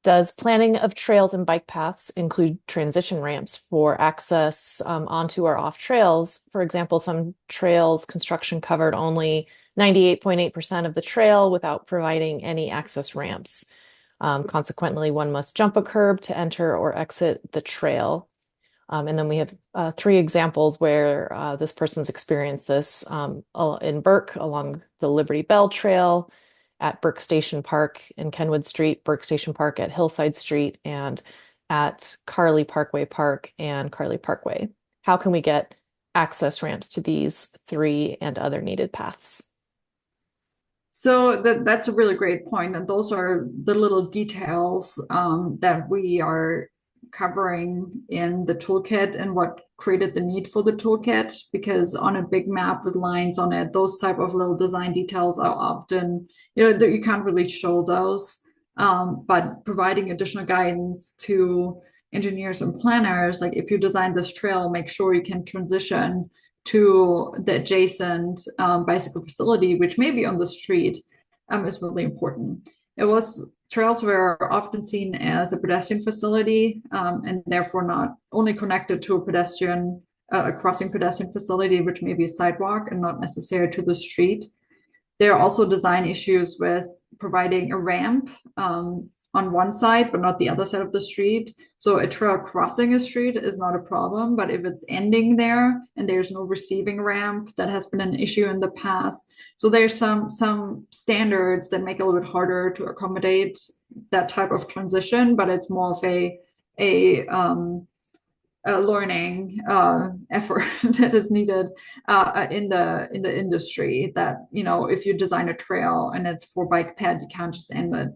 Does planning of trails and bike paths include transition ramps for access onto or off trails? For example, some trails construction covered only 98.8% of the trail without providing any access ramps. Consequently, one must jump a curb to enter or exit the trail. And then we have 3 examples where this person's experienced this in Burke along the Liberty Bell Trail, at Burke Station Park in Kenwood Street, Burke Station Park at Hillside Street, and at Carly Parkway Park and Carly Parkway. How can we get access ramps to these 3 and other needed paths? So that's a really great point. And those are the little details that we are covering in the toolkit and what created the need for the toolkit, because on a big map with lines on it, those type of little design details are often, you can't really show those. But providing additional guidance to engineers and planners, like if you design this trail, make sure you can transition to the adjacent bicycle facility, which may be on the street, is really important. Trails were often seen as a pedestrian facility, and therefore not only connected to a crossing pedestrian facility, which may be a sidewalk and not necessary to the street. There are also design issues with providing a ramp on one side, but not the other side of the street. So a trail crossing a street is not a problem, but if it's ending there and there's no receiving ramp, that has been an issue in the past. So there's some standards that make it a little bit harder to accommodate that type of transition, but it's more of a learning effort that is needed in the industry. That if you design a trail and it's for bike ped, you can't just end it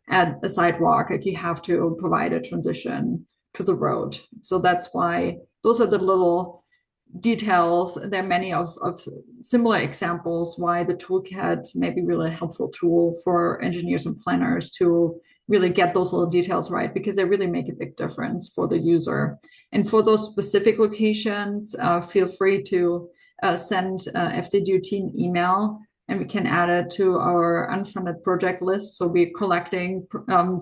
at a sidewalk. Like you have to provide a transition to the road. So that's why those are the little details. There are many of similar examples why the toolkit may be really a helpful tool for engineers and planners to really get those little details right, because they really make a big difference for the user. And for those specific locations, feel free to send FCDOT an email, and we can add it to our unfunded project list. So we're collecting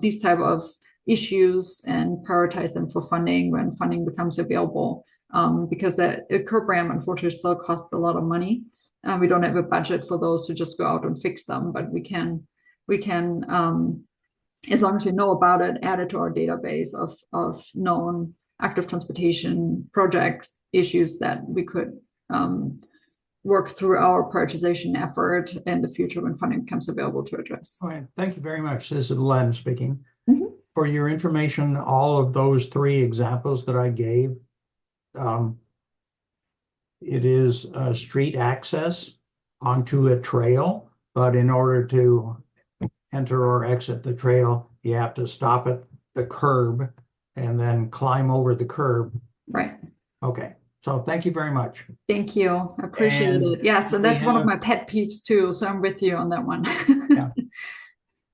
these type of issues and prioritize them for funding when funding becomes available. Because the program unfortunately still costs a lot of money. We don't have a budget for those to just go out and fix them, but we can as long as we know about it, add it to our database of known active transportation project issues that we could work through our prioritization effort in the future when funding becomes available to address. All right, thank you very much. This is Len speaking. Mhm. For your information, all of those 3 examples that I gave, it is street access onto a trail, but in order to enter or exit the trail, you have to stop at the curb and then climb over the curb. Right. Okay, so thank you very much. Thank you. I appreciate And it. Yes, and we that's one of have- my pet peeves too. So I'm with you on that one. Yeah.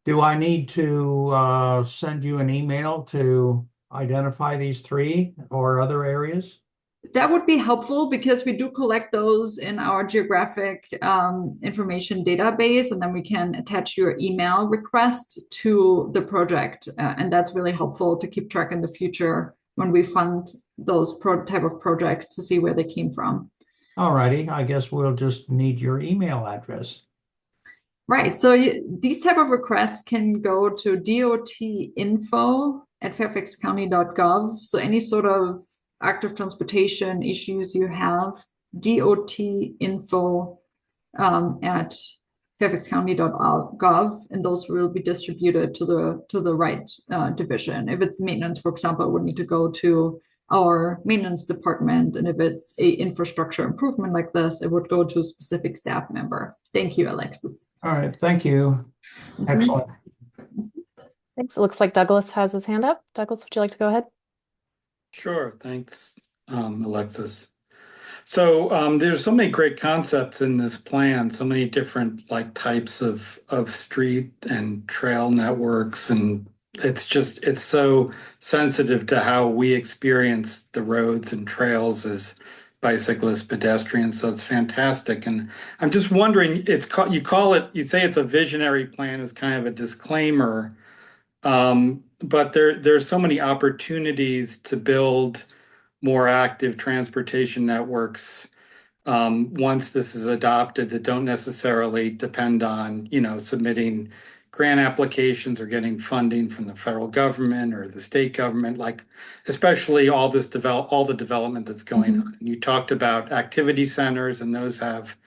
Do I need to send you an email to identify these 3 or other areas? That would be helpful because we do collect those in our geographic information database, and then we can attach your email request to the project. And that's really helpful to keep track in the future when we fund those type of projects to see where they came from. All righty, I guess we'll just need your email address. Right. So these type of requests can go to dotinfo@fairfaxcounty.gov. So any sort of active transportation issues you have, dotinfo at fairfaxcounty.gov, and those will be distributed to the right division. If it's maintenance, for example, it would need to go to our maintenance department, and if it's a infrastructure improvement like this, it would go to a specific staff member. Thank you, Alexis. All right, thank you. Excellent. Thanks. It looks like Douglas has his hand up. Douglas, would you like to go ahead? Sure, thanks, Alexis. So there's so many great concepts in this plan, so many different types of street and trail networks, and it's so sensitive to how we experience the roads and trails as bicyclists, pedestrians. So it's fantastic. And I'm just wondering, you say it's a visionary plan as kind of a disclaimer. But there's so many opportunities to build more active transportation networks once this is adopted that don't necessarily depend on, submitting grant applications or getting funding from the federal government or the state government, especially all the development that's going on. You talked about activity centers, and those have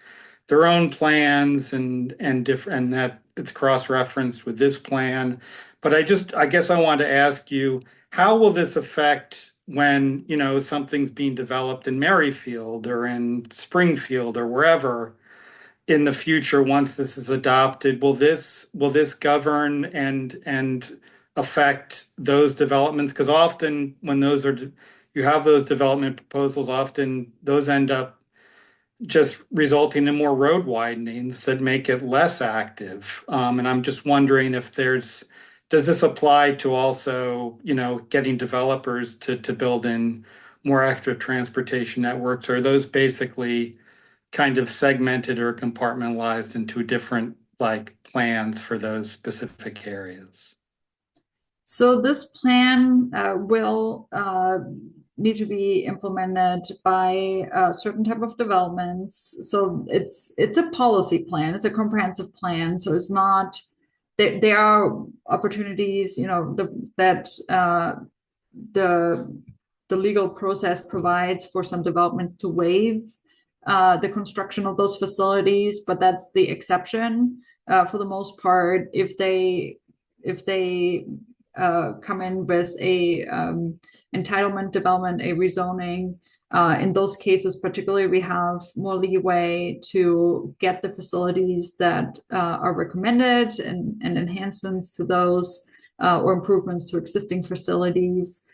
their own plans and that it's cross-referenced with this plan. But I guess I wanted to ask you, how will this affect when, something's being developed in Merrifield or in Springfield or wherever in the future once this is adopted? Will this govern and affect those developments? Because often when you have those development proposals, often those end up just resulting in more road widenings that make it less active. And I'm just wondering does this apply to also, getting developers to build in more active transportation networks? Or are those basically kind of segmented or compartmentalized into different plans for those specific areas? So this plan will need to be implemented by certain type of developments. So it's a policy plan. It's a comprehensive plan. So it's not. There are opportunities, that the legal process provides for some developments to waive the construction of those facilities, but that's the exception. For the most part, if they come in with a entitlement development, a rezoning, in those cases particularly, we have more leeway to get the facilities that are recommended and enhancements to those or improvements to existing facilities.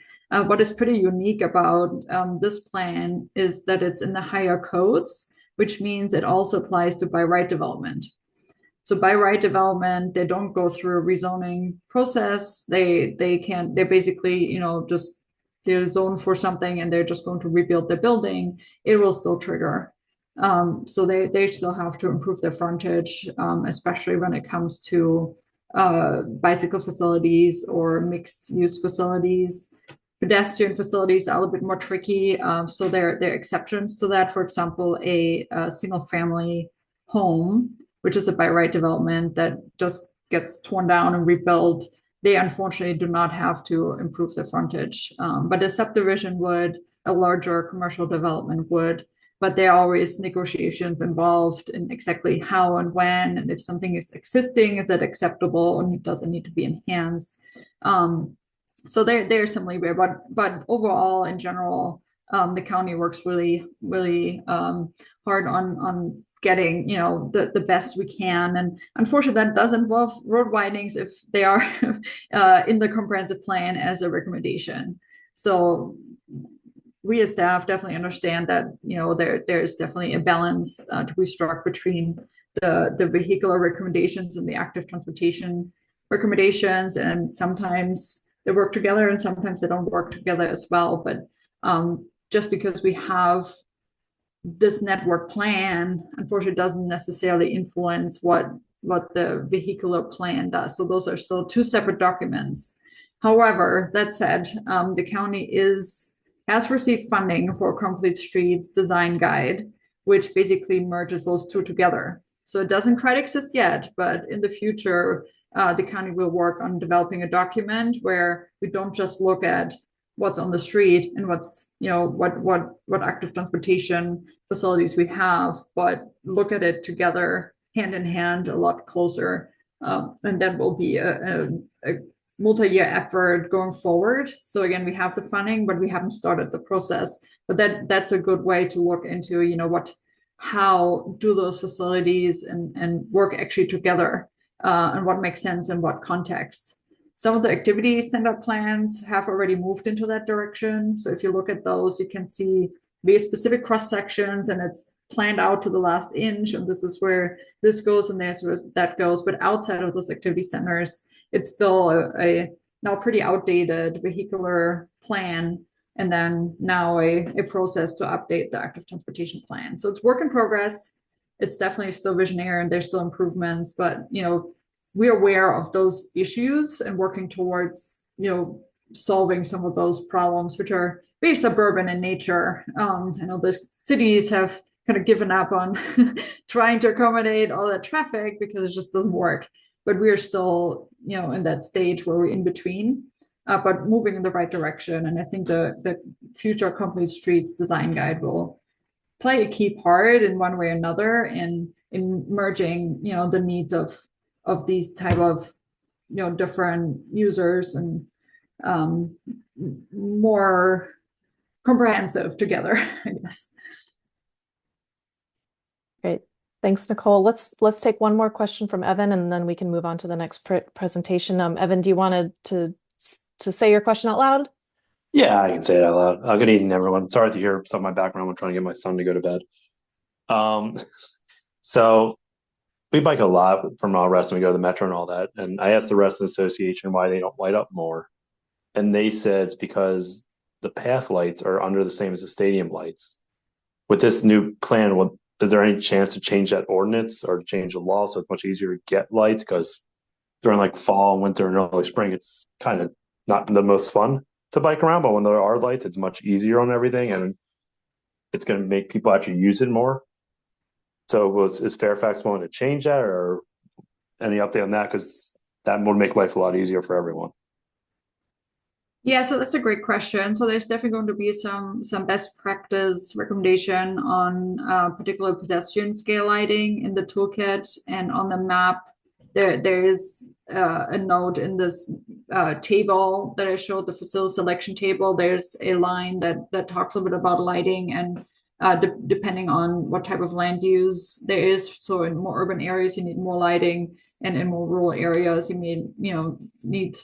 What is pretty unique about this plan is that it's in the higher codes, which means it also applies to by right development. So by right development, they don't go through a rezoning process. They basically, just they're zoned for something and they're just going to rebuild their building. It will still trigger. So they still have to improve their frontage, especially when it comes to bicycle facilities or mixed use facilities. Pedestrian facilities are a little bit more tricky. So there are exceptions to that. For example, a single family home, which is a by right development that just gets torn down and rebuilt, they unfortunately do not have to improve their frontage. But a subdivision would, a larger commercial development would, but there are always negotiations involved in exactly how and when, and if something is existing, is that acceptable and does it need to be enhanced? So they're similarly rare, but overall, in general, the county works really, really hard on getting the best we can. And unfortunately, that does involve road widenings if they are in the comprehensive plan as a recommendation. So we as staff definitely understand that there's definitely a balance to be struck between the vehicular recommendations and the active transportation recommendations, and sometimes they work together and sometimes they don't work together as well. But just because we have this network plan, unfortunately, doesn't necessarily influence what the vehicular plan does. So those are still two separate documents. However, that said, the county has received funding for a Complete Streets design guide, which basically merges those two together. So it doesn't quite exist yet, but in the future, the county will work on developing a document where we don't just look at what's on the street and what's what active transportation facilities we have, but look at it together, hand in hand, a lot closer, and that will be a multi-year effort going forward. So again, we have the funding, but we haven't started the process. But that's a good way to look into how do those facilities and work actually together, and what makes sense in what context. Some of the activity center plans have already moved into that direction. So if you look at those, you can see very specific cross sections, and it's planned out to the last inch. And this is where this goes, and there's where that goes. But outside of those activity centers, it's still a now pretty outdated vehicular plan, and then now a process to update the active transportation plan. So it's work in progress. It's definitely still visionary, and there's still improvements, but we're aware of those issues and working towards solving some of those problems, which are very suburban in nature. I know the cities have kind of given up on trying to accommodate all that traffic because it just doesn't work. But we're still in that stage where we're in between, but moving in the right direction. And I think the future Complete Streets design guide will play a key part in one way or another in merging the needs of these type of different users and more comprehensive together, I guess. Great. Thanks, Nicole. Let's take one more question from Evan, and then we can move on to the next presentation. Evan, do you want to say your question out loud? Yeah, I can say it out loud. Good evening, everyone. Sorry to hear some of my background. I'm trying to get my son to go to bed. So we bike a lot from Reston. We go to the metro and all that. And I asked the Reston Association why they don't light up more. And they said it's because the path lights are under the same as the stadium lights. With this new plan, is there any chance to change that ordinance or to change the law so it's much easier to get lights? Because during like fall, winter, and early spring, it's kind of not the most fun to bike around. But when there are lights, it's much easier on everything, and it's going to make people actually use it more. So is Fairfax willing to change that, or any update on that? Because that would make life a lot easier for everyone. Yeah, so that's a great question. So there's definitely going to be some best practice recommendation on particular pedestrian scale lighting in the toolkit, and on the map. There is a note in this table that I showed, the facility selection table. There's a line that talks a bit about lighting, and depending on what type of land use there is. So in more urban areas, you need more lighting, and in more rural areas, you need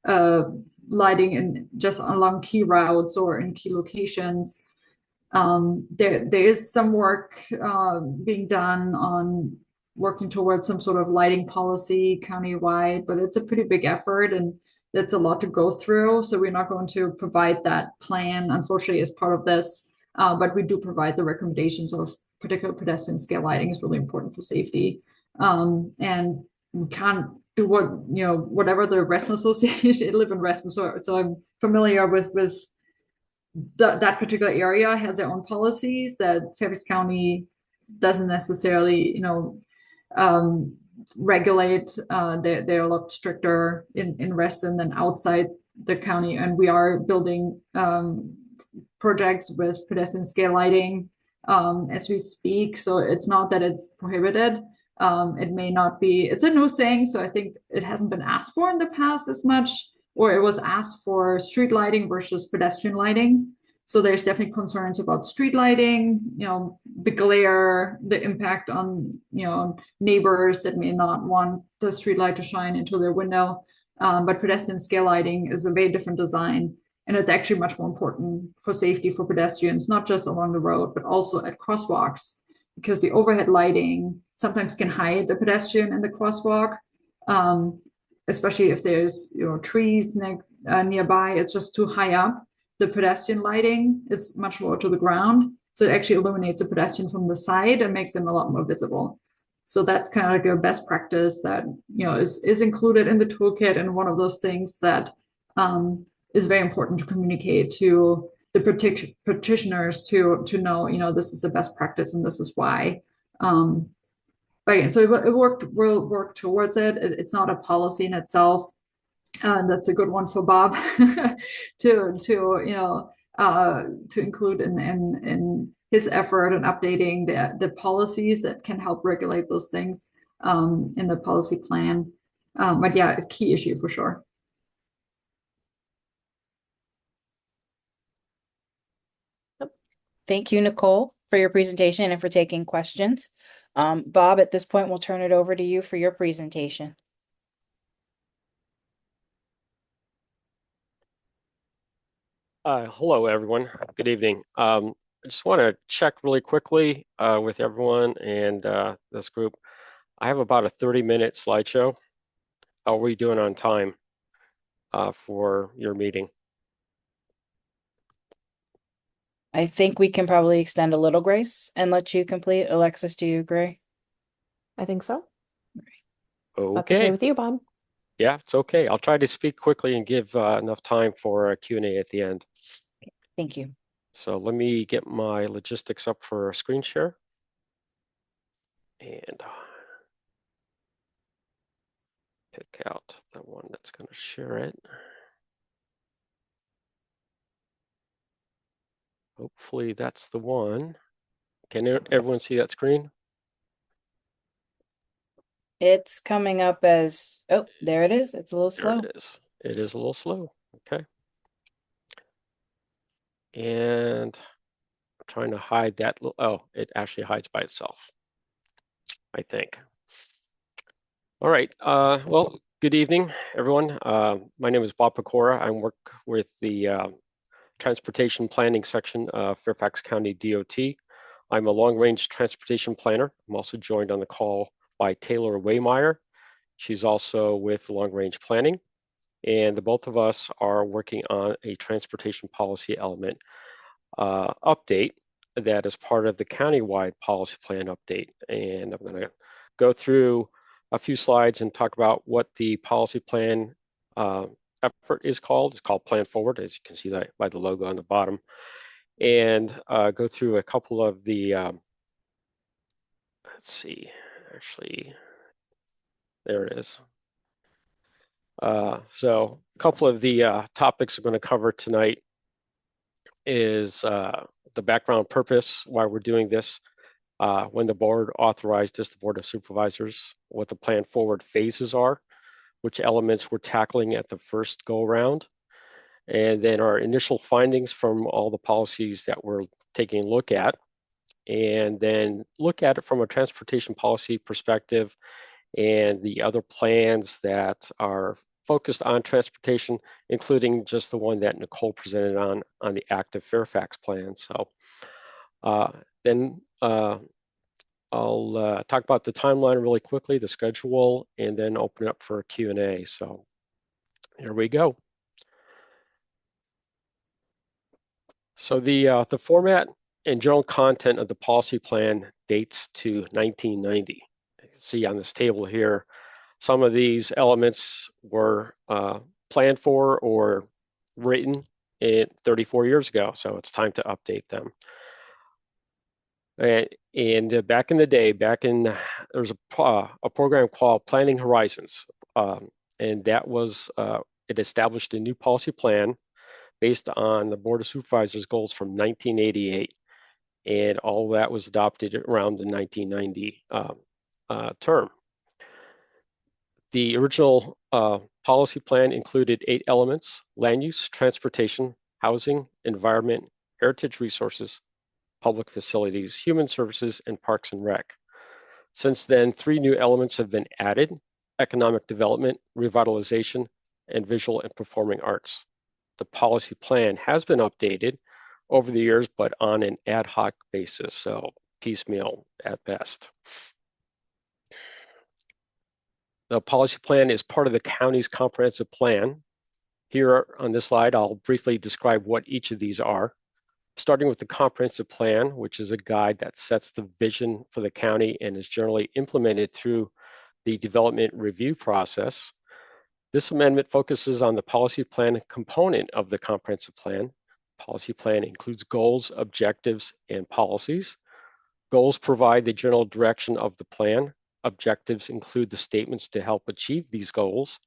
lighting in just along key routes or in key locations. There is some work being done on working towards some sort of lighting policy countywide, but it's a pretty big effort and it's a lot to go through. So we're not going to provide that plan, unfortunately, as part of this, but we do provide the recommendations of particular pedestrian scale lighting is really important for safety. And we can't do whatever the resident association, I live in Reston, so I'm familiar with that particular area has their own policies that Fairfax County doesn't necessarily, regulate. They're a lot stricter in Reston than outside the county, and we are building projects with pedestrian scale lighting as we speak. So it's not that it's prohibited. It may not be. It's a new thing, so I think it hasn't been asked for in the past as much, or it was asked for street lighting versus pedestrian lighting. So there's definitely concerns about street lighting, the glare, the impact on, neighbors that may not want the street light to shine into their window. But pedestrian scale lighting is a very different design. And it's actually much more important for safety for pedestrians, not just along the road, but also at crosswalks, because the overhead lighting sometimes can hide the pedestrian in the crosswalk, especially if there's, trees nearby. It's just too high up. The pedestrian lighting is much lower to the ground. So it actually illuminates a pedestrian from the side and makes them a lot more visible. So that's kind of like a best practice that, is included in the toolkit, and one of those things that is very important to communicate to the petitioners to know, this is the best practice and this is why. But again, so we'll work towards it. It's not a policy in itself. That's a good one for Bob to include in his effort and updating the policies that can help regulate those things in the policy plan. But yeah, a key issue for sure. Thank you, Nicole, for your presentation and for taking questions. Bob, at this point, we'll turn it over to you for your presentation. Hello, everyone. Good evening. I just want to check really quickly with everyone and this group. I have about a 30-minute slideshow. How are we doing on time for your meeting? I think we can probably extend a little grace and let you complete. Alexis, do you agree? I think so. Okay. That's okay with you, Bob? Yeah, it's okay. I'll try to speak quickly and give enough time for a Q&A at the end. Thank you. So let me get my logistics up for a screen share. And pick out the one that's going to share it. Hopefully that's the one. Can everyone see that screen? It's coming up as, oh, there it is. It's a little slow. There it is. It is a little slow. Okay. And I'm trying to hide that. Oh, it actually hides by itself, I think. All right. Well, good evening, everyone. My name is Bob Pikora. I work with the Transportation Planning section of Fairfax County DOT. I'm a long-range transportation planner. I'm also joined on the call by Taylor Waymeyer. She's also with long-range planning. And the both of us are working on a transportation policy element update that is part of the countywide policy plan update. And I'm going to go through a few slides and talk about what the policy plan effort is called. It's called Plan Forward, as you can see that by the logo on the bottom, and go through a couple of the, let's see, actually, there it is. So a couple of the topics I'm going to cover tonight is the background purpose, why we're doing this, when the board authorized this, the Board of Supervisors, what the Plan Forward phases are, which elements we're tackling at the first go around, and then our initial findings from all the policies that we're taking a look at, and then look at it from a transportation policy perspective and the other plans that are focused on transportation, including just the one that Nicole presented on the Active Fairfax plan. So then I'll talk about the timeline really quickly, the schedule, and then open it up for a Q&A. So here we go. So the format and general content of the policy plan dates to 1990. You can see on this table here, some of these elements were planned for or written 34 years ago, so it's time to update them. And back in the day, there was a program called Planning Horizons, and that was, it established a new policy plan based on the Board of Supervisors goals from 1988, and all of that was adopted around the 1990 term. The original policy plan included 8 elements: land use, transportation, housing, environment, heritage resources, public facilities, human services, and parks and rec. Since then, 3 new elements have been added: economic development, revitalization, and visual and performing arts. The policy plan has been updated over the years, but on an ad hoc basis, so piecemeal at best. The policy plan is part of the county's comprehensive plan. Here on this slide, I'll briefly describe what each of these are, starting with the comprehensive plan, which is a guide that sets the vision for the county and is generally implemented through the development review process. This amendment focuses on the policy plan component of the comprehensive plan. Policy plan includes goals, objectives, and policies. Goals provide the general direction of the plan. Objectives include the statements to help achieve these goals.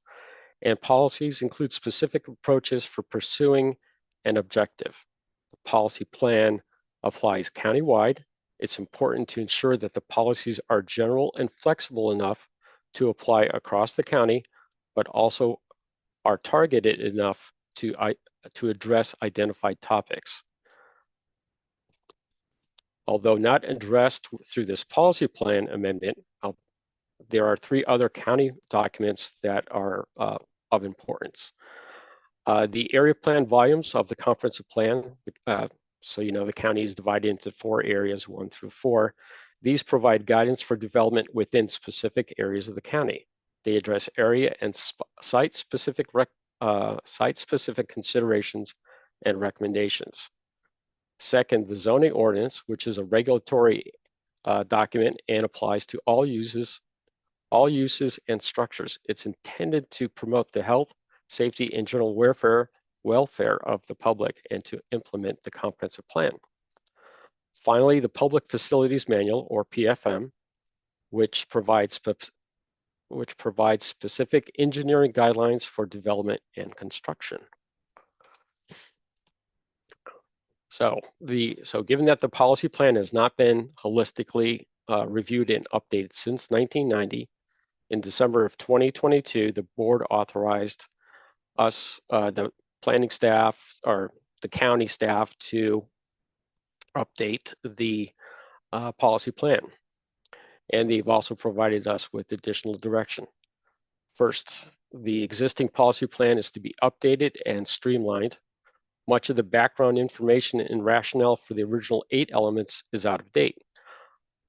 And policies include specific approaches for pursuing an objective. The policy plan applies countywide. It's important to ensure that the policies are general and flexible enough to apply across the county, but also are targeted enough to address identified topics. Although not addressed through this policy plan amendment, there are 3 other county documents that are of importance. The area plan volumes of the comprehensive plan, so you know the county is divided into 4 areas, 1 through 4. These provide guidance for development within specific areas of the county. They address area and site-specific considerations and recommendations. Second, the zoning ordinance, which is a regulatory document and applies to all uses and structures. It's intended to promote the health, safety, and general welfare of the public and to implement the comprehensive plan. Finally, the Public Facilities Manual, or PFM, which provides specific engineering guidelines for development and construction. So given that the policy plan has not been holistically reviewed and updated since 1990, in December of 2022, the board authorized us, the planning staff, or the county staff, to update the policy plan. And they've also provided us with additional direction. First, the existing policy plan is to be updated and streamlined. Much of the background information and rationale for the original 8 elements is out of date.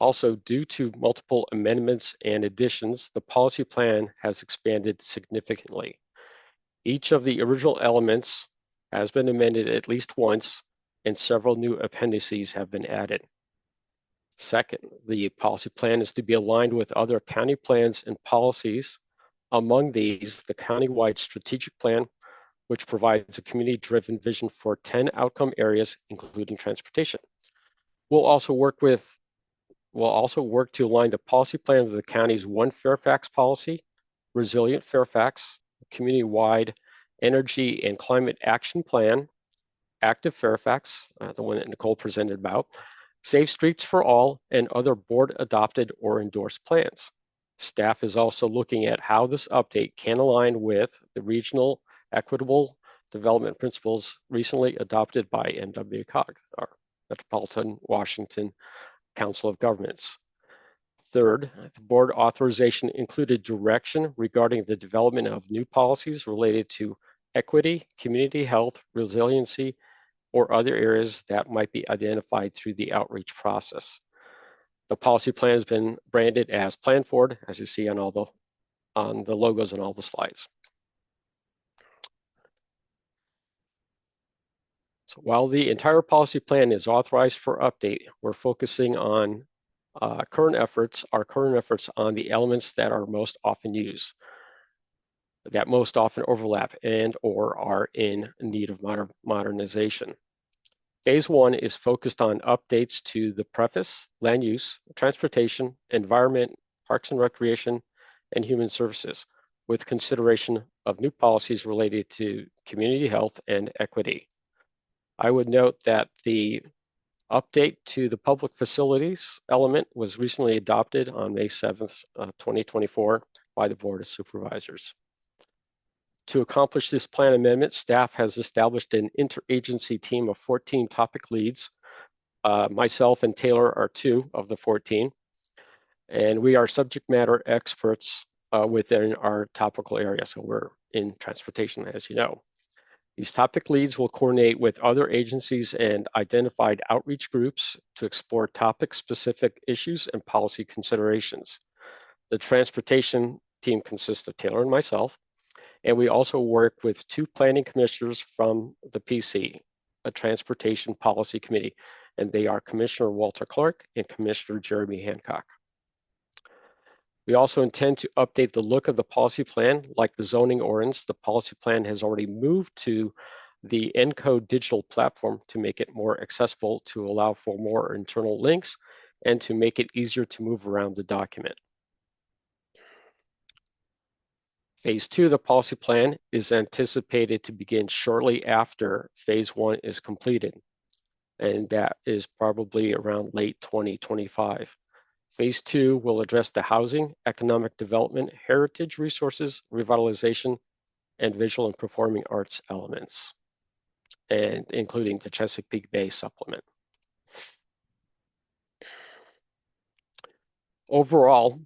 Also, due to multiple amendments and additions, the policy plan has expanded significantly. Each of the original elements has been amended at least once, and several new appendices have been added. Second, the policy plan is to be aligned with other county plans and policies. Among these, the countywide strategic plan, which provides a community-driven vision for 10 outcome areas, including transportation. We'll also work to align the policy plan with the county's One Fairfax policy, Resilient Fairfax, community-wide energy and climate action plan, Active Fairfax, the one that Nicole presented about, Safe Streets for All, and other board-adopted or endorsed plans. Staff is also looking at how this update can align with the regional equitable development principles recently adopted by MWCOG, our Metropolitan Washington Council of Governments. 3rd, the board authorization included direction regarding the development of new policies related to equity, community health, resiliency, or other areas that might be identified through the outreach process. The policy plan has been branded as Plan Forward, as you see on the logos on all the slides. So while the entire policy plan is authorized for update, we're focusing on our current efforts on the elements that are most often used, that most often overlap and or are in need of modernization. Phase 1 is focused on updates to the preface, land use, transportation, environment, parks and recreation, and human services, with consideration of new policies related to community health and equity. I would note that the update to the public facilities element was recently adopted on May 7th, 2024 by the Board of Supervisors. To accomplish this plan amendment, staff has established an interagency team of 14 topic leads. Myself and Taylor are 2 of the 14, and we are subject matter experts within our topical area. So we're in transportation, as you know. These topic leads will coordinate with other agencies and identified outreach groups to explore topic-specific issues and policy considerations. The transportation team consists of Taylor and myself, and we also work with 2 planning commissioners from the PC, a Transportation Policy Committee, and they are Commissioner Walter Clark and Commissioner Jeremy Hancock. We also intend to update the look of the policy plan. Like the zoning ordinance, the policy plan has already moved to the ENCODE digital platform to make it more accessible, to allow for more internal links, and to make it easier to move around the document. Phase 2 of the policy plan is anticipated to begin shortly after Phase 1 is completed, and that is probably around late 2025. Phase 2 will address the housing, economic development, heritage resources, revitalization, and visual and performing arts elements, and including the Chesapeake Bay supplement. Overall,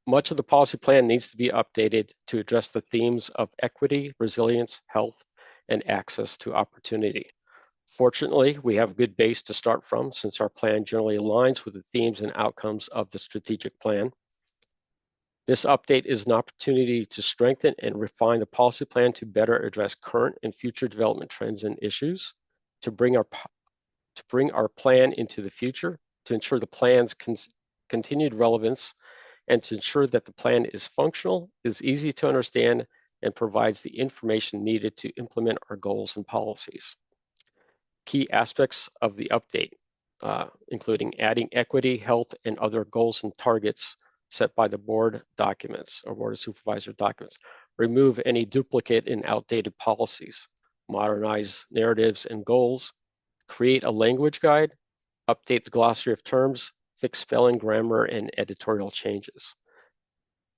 much of the policy plan needs to be updated to address the themes of equity, resilience, health, and access to opportunity. Fortunately, we have a good base to start from, since our plan generally aligns with the themes and outcomes of the strategic plan. This update is an opportunity to strengthen and refine the policy plan to better address current and future development trends and issues, to bring our plan into the future, to ensure the plan's continued relevance, and to ensure that the plan is functional, is easy to understand, and provides the information needed to implement our goals and policies. Key aspects of the update, including adding equity, health, and other goals and targets set by the board documents or Board of Supervisor documents. Remove any duplicate and outdated policies. Modernize narratives and goals. Create a language guide. Update the glossary of terms. Fix spelling, grammar, and editorial changes.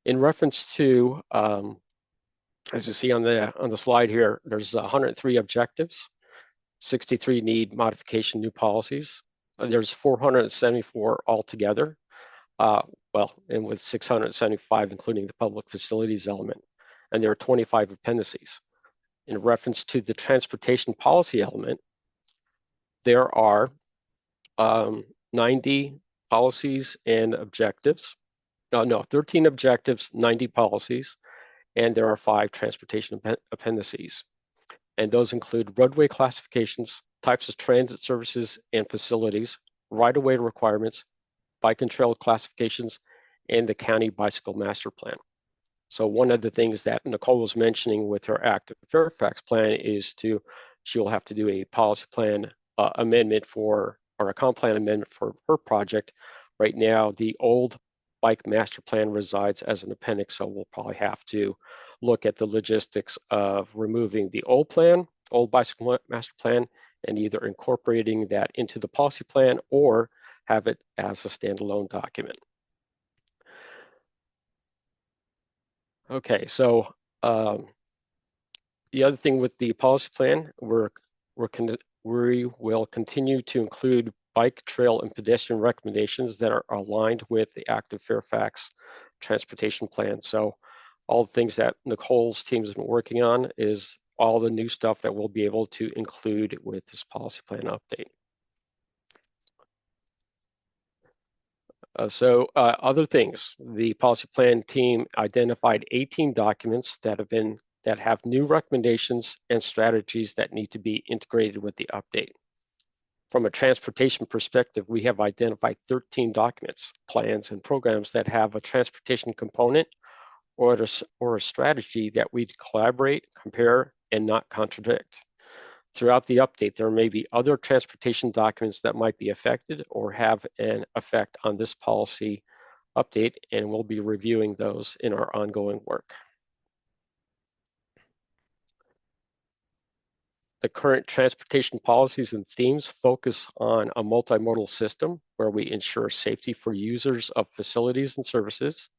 In reference to, as you see on the slide here, there's 103 objectives. 63 need modification, new policies. There's 474 altogether. And with 675, including the public facilities element. And there are 25 appendices. In reference to the transportation policy element, there are 90 policies and objectives. 13 objectives, 90 policies, and there are 5 transportation appendices. And those include roadway classifications, types of transit services and facilities, right-of-way requirements, bike and trail classifications, and the county bicycle master plan. So one of the things that Nicole was mentioning with her Active Fairfax plan is she will have to do a policy plan amendment or a comp plan amendment for her project. Right now, the old bike master plan resides as an appendix, so we'll probably have to look at the logistics of removing the old bicycle master plan, and either incorporating that into the policy plan or have it as a standalone document. Okay, so the other thing with the policy plan, we will continue to include bike, trail, and pedestrian recommendations that are aligned with the Active Fairfax Transportation Plan. So all the things that Nicole's team has been working on is all the new stuff that we'll be able to include with this policy plan update. Other things, the policy plan team identified 18 documents that have new recommendations and strategies that need to be integrated with the update. From a transportation perspective, we have identified 13 documents, plans, and programs that have a transportation component or a strategy that we collaborate, compare, and not contradict. Throughout the update, there may be other transportation documents that might be affected or have an effect on this policy update, and we'll be reviewing those in our ongoing work. The current transportation policies and themes focus on a multimodal system where we ensure safety for users of facilities and services,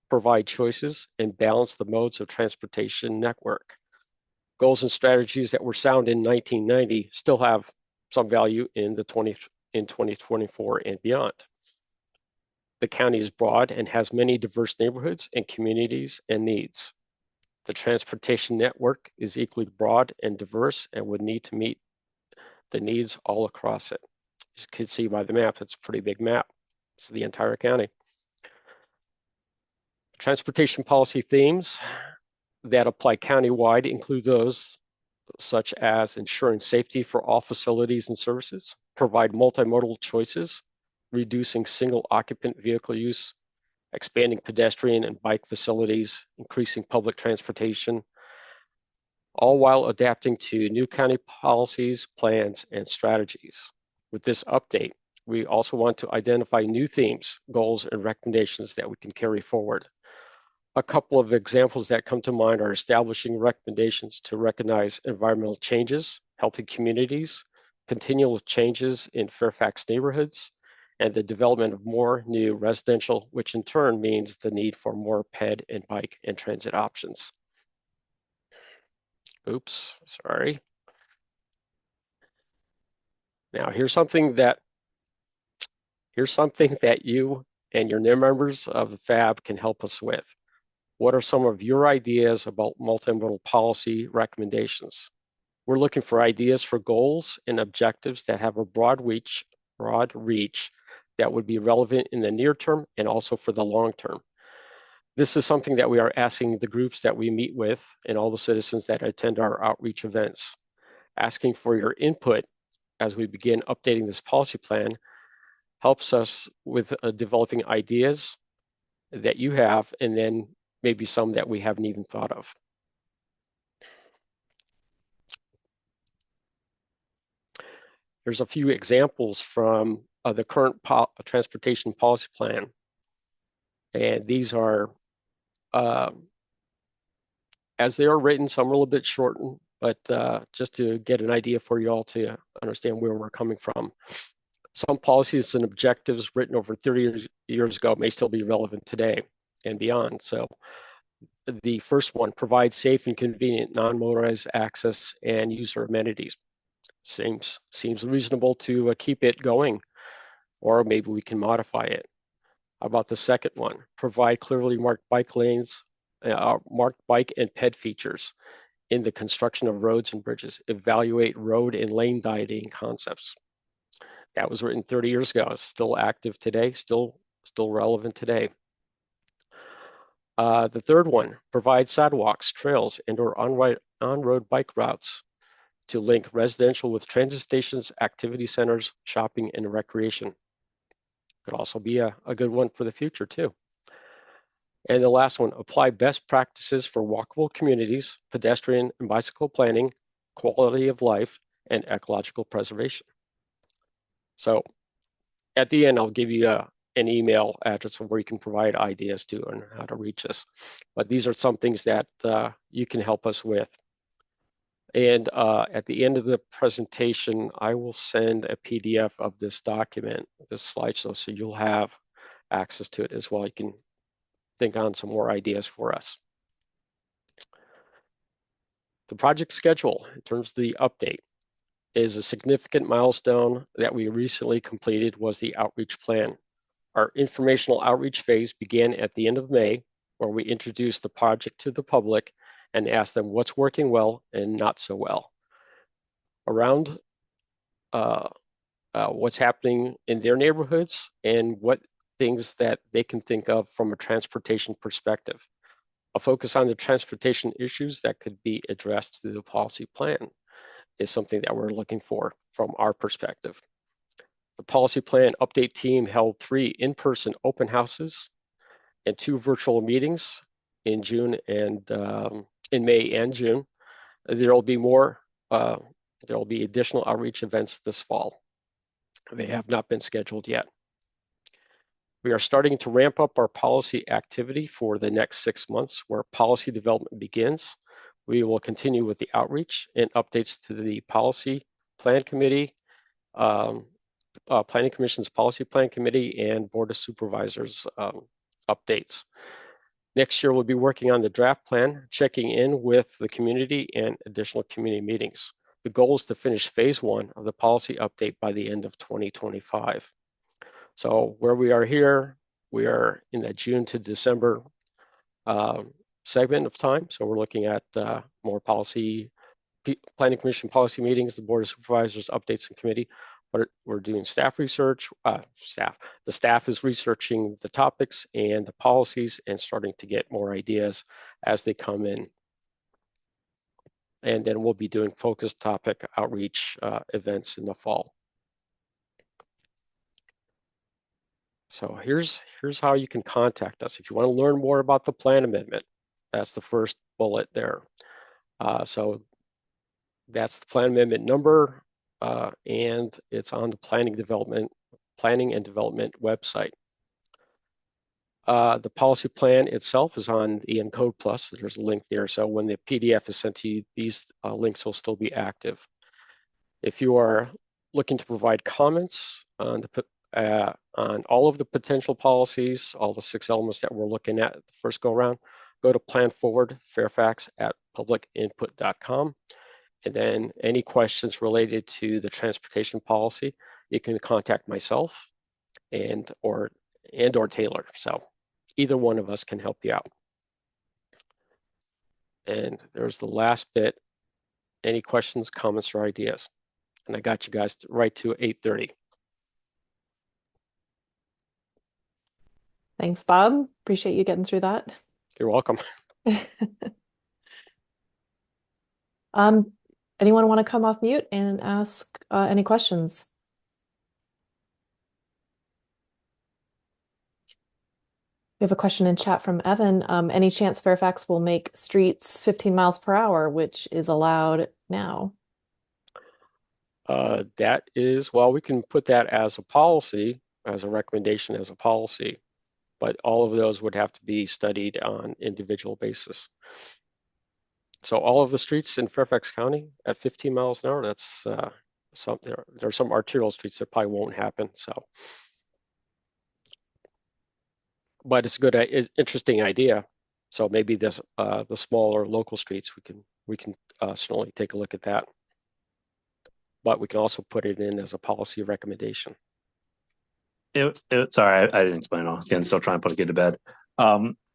provide choices, and balance the modes of transportation network. Goals and strategies that were sound in 1990 still have some value in 2024 and beyond. The county is broad and has many diverse neighborhoods and communities and needs. The transportation network is equally broad and diverse and would need to meet the needs all across it. As you can see by the map, it's a pretty big map. It's the entire county. Transportation policy themes that apply countywide include those such as ensuring safety for all facilities and services, provide multimodal choices, reducing single occupant vehicle use, expanding pedestrian and bike facilities, increasing public transportation, all while adapting to new county policies, plans, and strategies. With this update, we also want to identify new themes, goals, and recommendations that we can carry forward. A couple of examples that come to mind are establishing recommendations to recognize environmental changes, healthy communities, continual changes in Fairfax neighborhoods, and the development of more new residential, which in turn means the need for more ped and bike and transit options. Oops, sorry. Now here's something that you and your new members of the FABB can help us with. What are some of your ideas about multimodal policy recommendations? We're looking for ideas for goals and objectives that have a broad reach that would be relevant in the near term and also for the long term. This is something that we are asking the groups that we meet with and all the citizens that attend our outreach events. Asking for your input as we begin updating this policy plan helps us with developing ideas that you have and then maybe some that we haven't even thought of. There's a few examples from the current transportation policy plan. And these are, as they are written, some are a little bit shortened, but just to get an idea for you all to understand where we're coming from. Some policies and objectives written over 30 years ago may still be relevant today and beyond. So the first one, provide safe and convenient non-motorized access and user amenities. Seems reasonable to keep it going, or maybe we can modify it. How about the second one? Provide clearly marked bike lanes, marked bike and ped features in the construction of roads and bridges. Evaluate road and lane dieting concepts. That was written 30 years ago. It's still active today, still relevant today. The third one, provide sidewalks, trails, and/or on-road bike routes to link residential with transit stations, activity centers, shopping, and recreation. Could also be a good one for the future too. And the last one, apply best practices for walkable communities, pedestrian and bicycle planning, quality of life, and ecological preservation. So at the end, I'll give you an email address where you can provide ideas to on how to reach us. But these are some things that you can help us with. And at the end of the presentation, I will send a PDF of this document, this slideshow, so you'll have access to it as well. You can think on some more ideas for us. The project schedule in terms of the update. is a significant milestone that we recently completed was the outreach plan. Our informational outreach phase began at the end of May, where we introduced the project to the public and asked them what's working well and not so well around what's happening in their neighborhoods and what things that they can think of from a transportation perspective. A focus on the transportation issues that could be addressed through the policy plan is something that we're looking for from our perspective. The policy plan update team held 3 in-person open houses and 2 virtual meetings in June and in May and June. There will be more. There will be additional outreach events this fall. They have not been scheduled yet. We are starting to ramp up our policy activity for the next 6 months, where policy development begins. We will continue with the outreach and updates to the policy plan committee, Planning Commission's Policy Plan Committee, and Board of Supervisors updates. Next year, we'll be working on the draft plan, checking in with the community and additional community meetings. The goal is to finish phase 1 of the policy update by the end of 2025. So where we are here, we are in that June to December segment of time. So we're looking at more policy, Planning Commission policy meetings, the Board of Supervisors updates and committee. But we're doing staff research, the staff is researching the topics and the policies and starting to get more ideas as they come in. And then we'll be doing focused topic outreach events in the fall. So here's how you can contact us. If you want to learn more about the plan amendment, that's the first bullet there. So that's the plan amendment number, and it's on the planning and development website. The policy plan itself is on the Encode Plus. There's a link there. So when the PDF is sent to you, these links will still be active. If you are looking to provide comments on all of the potential policies, all the 6 elements that we're looking at the first go around, go to Plan Forward Fairfax at publicinput.com. And then any questions related to the transportation policy, you can contact myself and or Taylor. So either one of us can help you out. And there's the last bit. Any questions, comments, or ideas? And I got you guys right to 8:30. Thanks, Bob. Appreciate you getting through that. You're welcome. Anyone want to come off mute and ask any questions? We have a question in chat from Evan. Any chance Fairfax will make streets 15 miles per hour, which is allowed now? That is, well, we can put that as a policy, as a recommendation as a policy, but all of those would have to be studied on individual basis. So all of the streets in Fairfax County at 15 miles an hour, that's there are some arterial streets that probably won't happen. So, but it's a good, interesting idea. So maybe this the smaller local streets, we can certainly take a look at that. But we can also put it in as a policy recommendation. Sorry, I didn't explain it all. Again, still trying to put a kid to bed.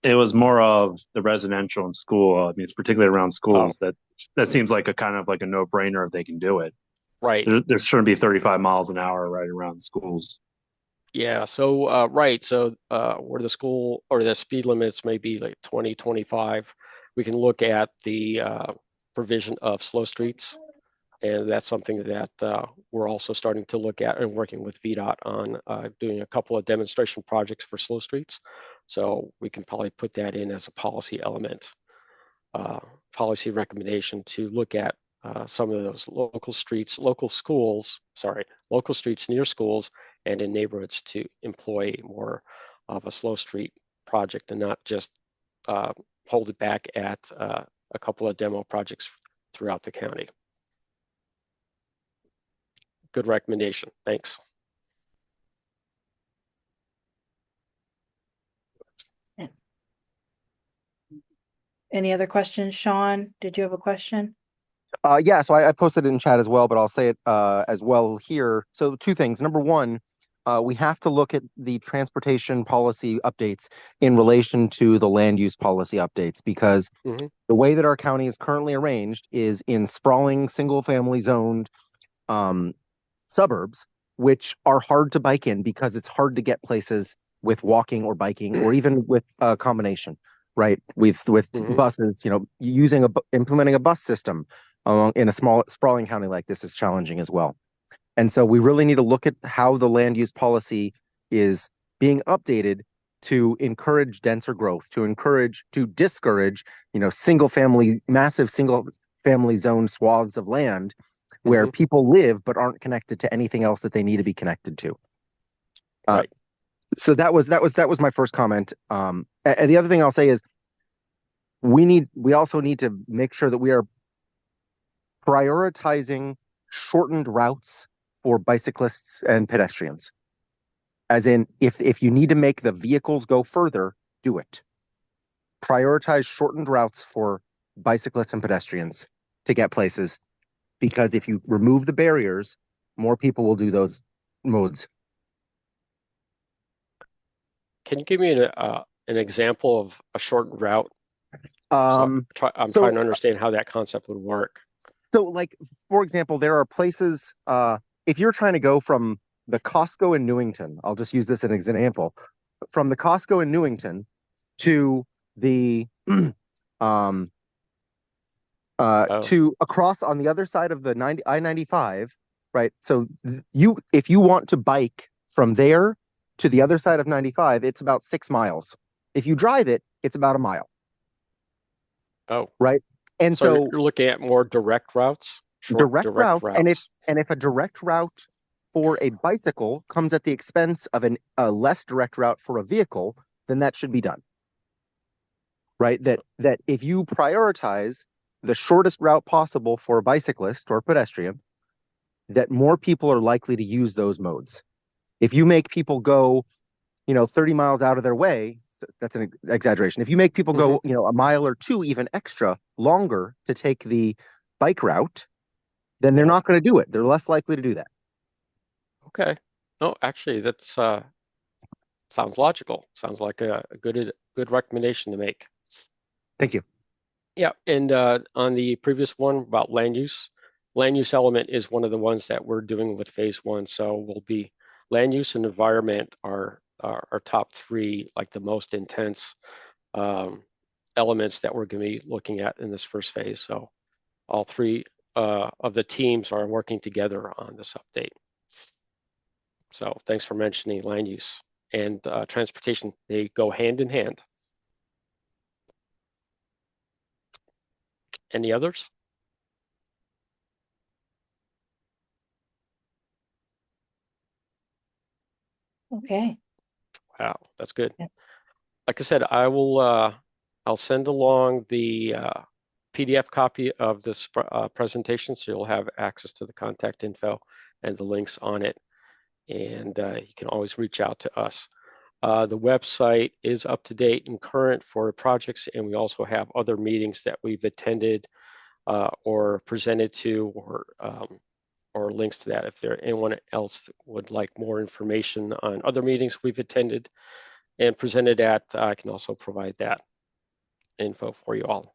It was more of the residential and school. I mean, it's particularly around schools that seems like a kind of like a no-brainer if they can do it. Right. There shouldn't be 35 miles an hour right around schools. Yeah. So right. So where the school or the speed limits may be like 20, 25, we can look at the provision of slow streets. And that's something that we're also starting to look at and working with VDOT on doing a couple of demonstration projects for slow streets. So we can probably put that in as a policy element, policy recommendation to look at some of those local streets near schools and in neighborhoods to employ more of a slow street project and not just hold it back at a couple of demo projects throughout the county. Good recommendation. Thanks. Any other questions, Sean? Did you have a question? Yeah, so I posted it in chat as well, but I'll say it as well here. So two things. Number one, we have to look at the transportation policy updates in relation to the land use policy updates, because Mhm. the way that our county is currently arranged is in sprawling single-family zoned suburbs, which are hard to bike in because it's hard to get places with walking or biking or even with a combination, right? With Mhm. buses, implementing a bus system in a small sprawling county like this is challenging as well. And so we really need to look at how the land use policy is being updated to encourage denser growth, to discourage, massive single family zone swaths of land where Mhm. people live but aren't connected to anything else that they need to be connected to. Right. So that was my first comment. And the other thing I'll say is we also need to make sure that we are prioritizing shortened routes for bicyclists and pedestrians. As in, if you need to make the vehicles go further, do it. Prioritize shortened routes for bicyclists and pedestrians to get places, because if you remove the barriers, more people will do those modes. Can you give me an example of a short route? Um, I'm so trying to understand how that concept would work. So, like, for example, there are places, if you're trying to go from the Costco in Newington, I'll just use this as an example, from the Costco in Newington to the, um, Oh, to across on the other side of the I-95, right? So if you want to bike from there to the other side of 95, it's about 6 miles. If you drive it, it's about a mile, oh. right? And So so you're looking at more direct routes, short direct direct routes, routes. and if a direct route for a bicycle comes at the expense of a less direct route for a vehicle, then that should be done, right? That if you prioritize the shortest route possible for a bicyclist or a pedestrian, that more people are likely to use those modes. If you make people go 30 miles out of their way, that's an exaggeration. If you make people go a mile or two even extra longer to take the bike route, then they're not going to do it. They're less likely to do that. Okay. No, actually, that's sounds logical. Sounds like a good recommendation to make. Thank you. Yeah, and on the previous one about land use element is one of the ones that we're doing with phase one. So we'll be land use and environment are our top three, like the most intense elements that we're going to be looking at in this first phase. So all three of the teams are working together on this update. So thanks for mentioning land use and transportation. They go hand in hand. Any others? Okay. Wow, that's good. Yeah. Like I said, I'll send along the PDF copy of this presentation, so you'll have access to the contact info and the links on it. And you can always reach out to us. The website is up to date and current for projects, and we also have other meetings that we've attended or presented to, or links to that. If there anyone else would like more information on other meetings we've attended and presented at, I can also provide that info for you all.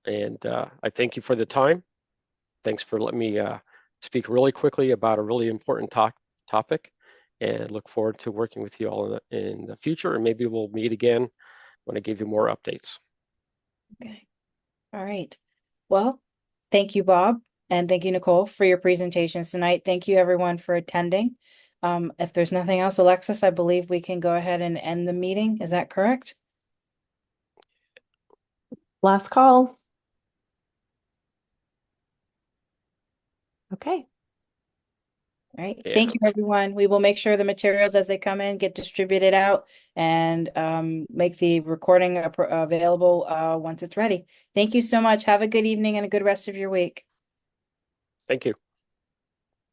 And I thank you for the time. Thanks for letting me speak really quickly about a really important topic, and look forward to working with you all in the future. And maybe we'll meet again when I give you more updates. Okay. All right. Well, thank you, Bob, and thank you, Nicole, for your presentations tonight. Thank you, everyone, for attending. If there's nothing else, Alexis, I believe we can go ahead and end the meeting. Is that correct? Last call. Okay. All right. Yeah. Thank you, everyone. We will make sure the materials as they come in get distributed out, and make the recording available once it's ready. Thank you so much. Have a good evening and a good rest of your week. Thank you.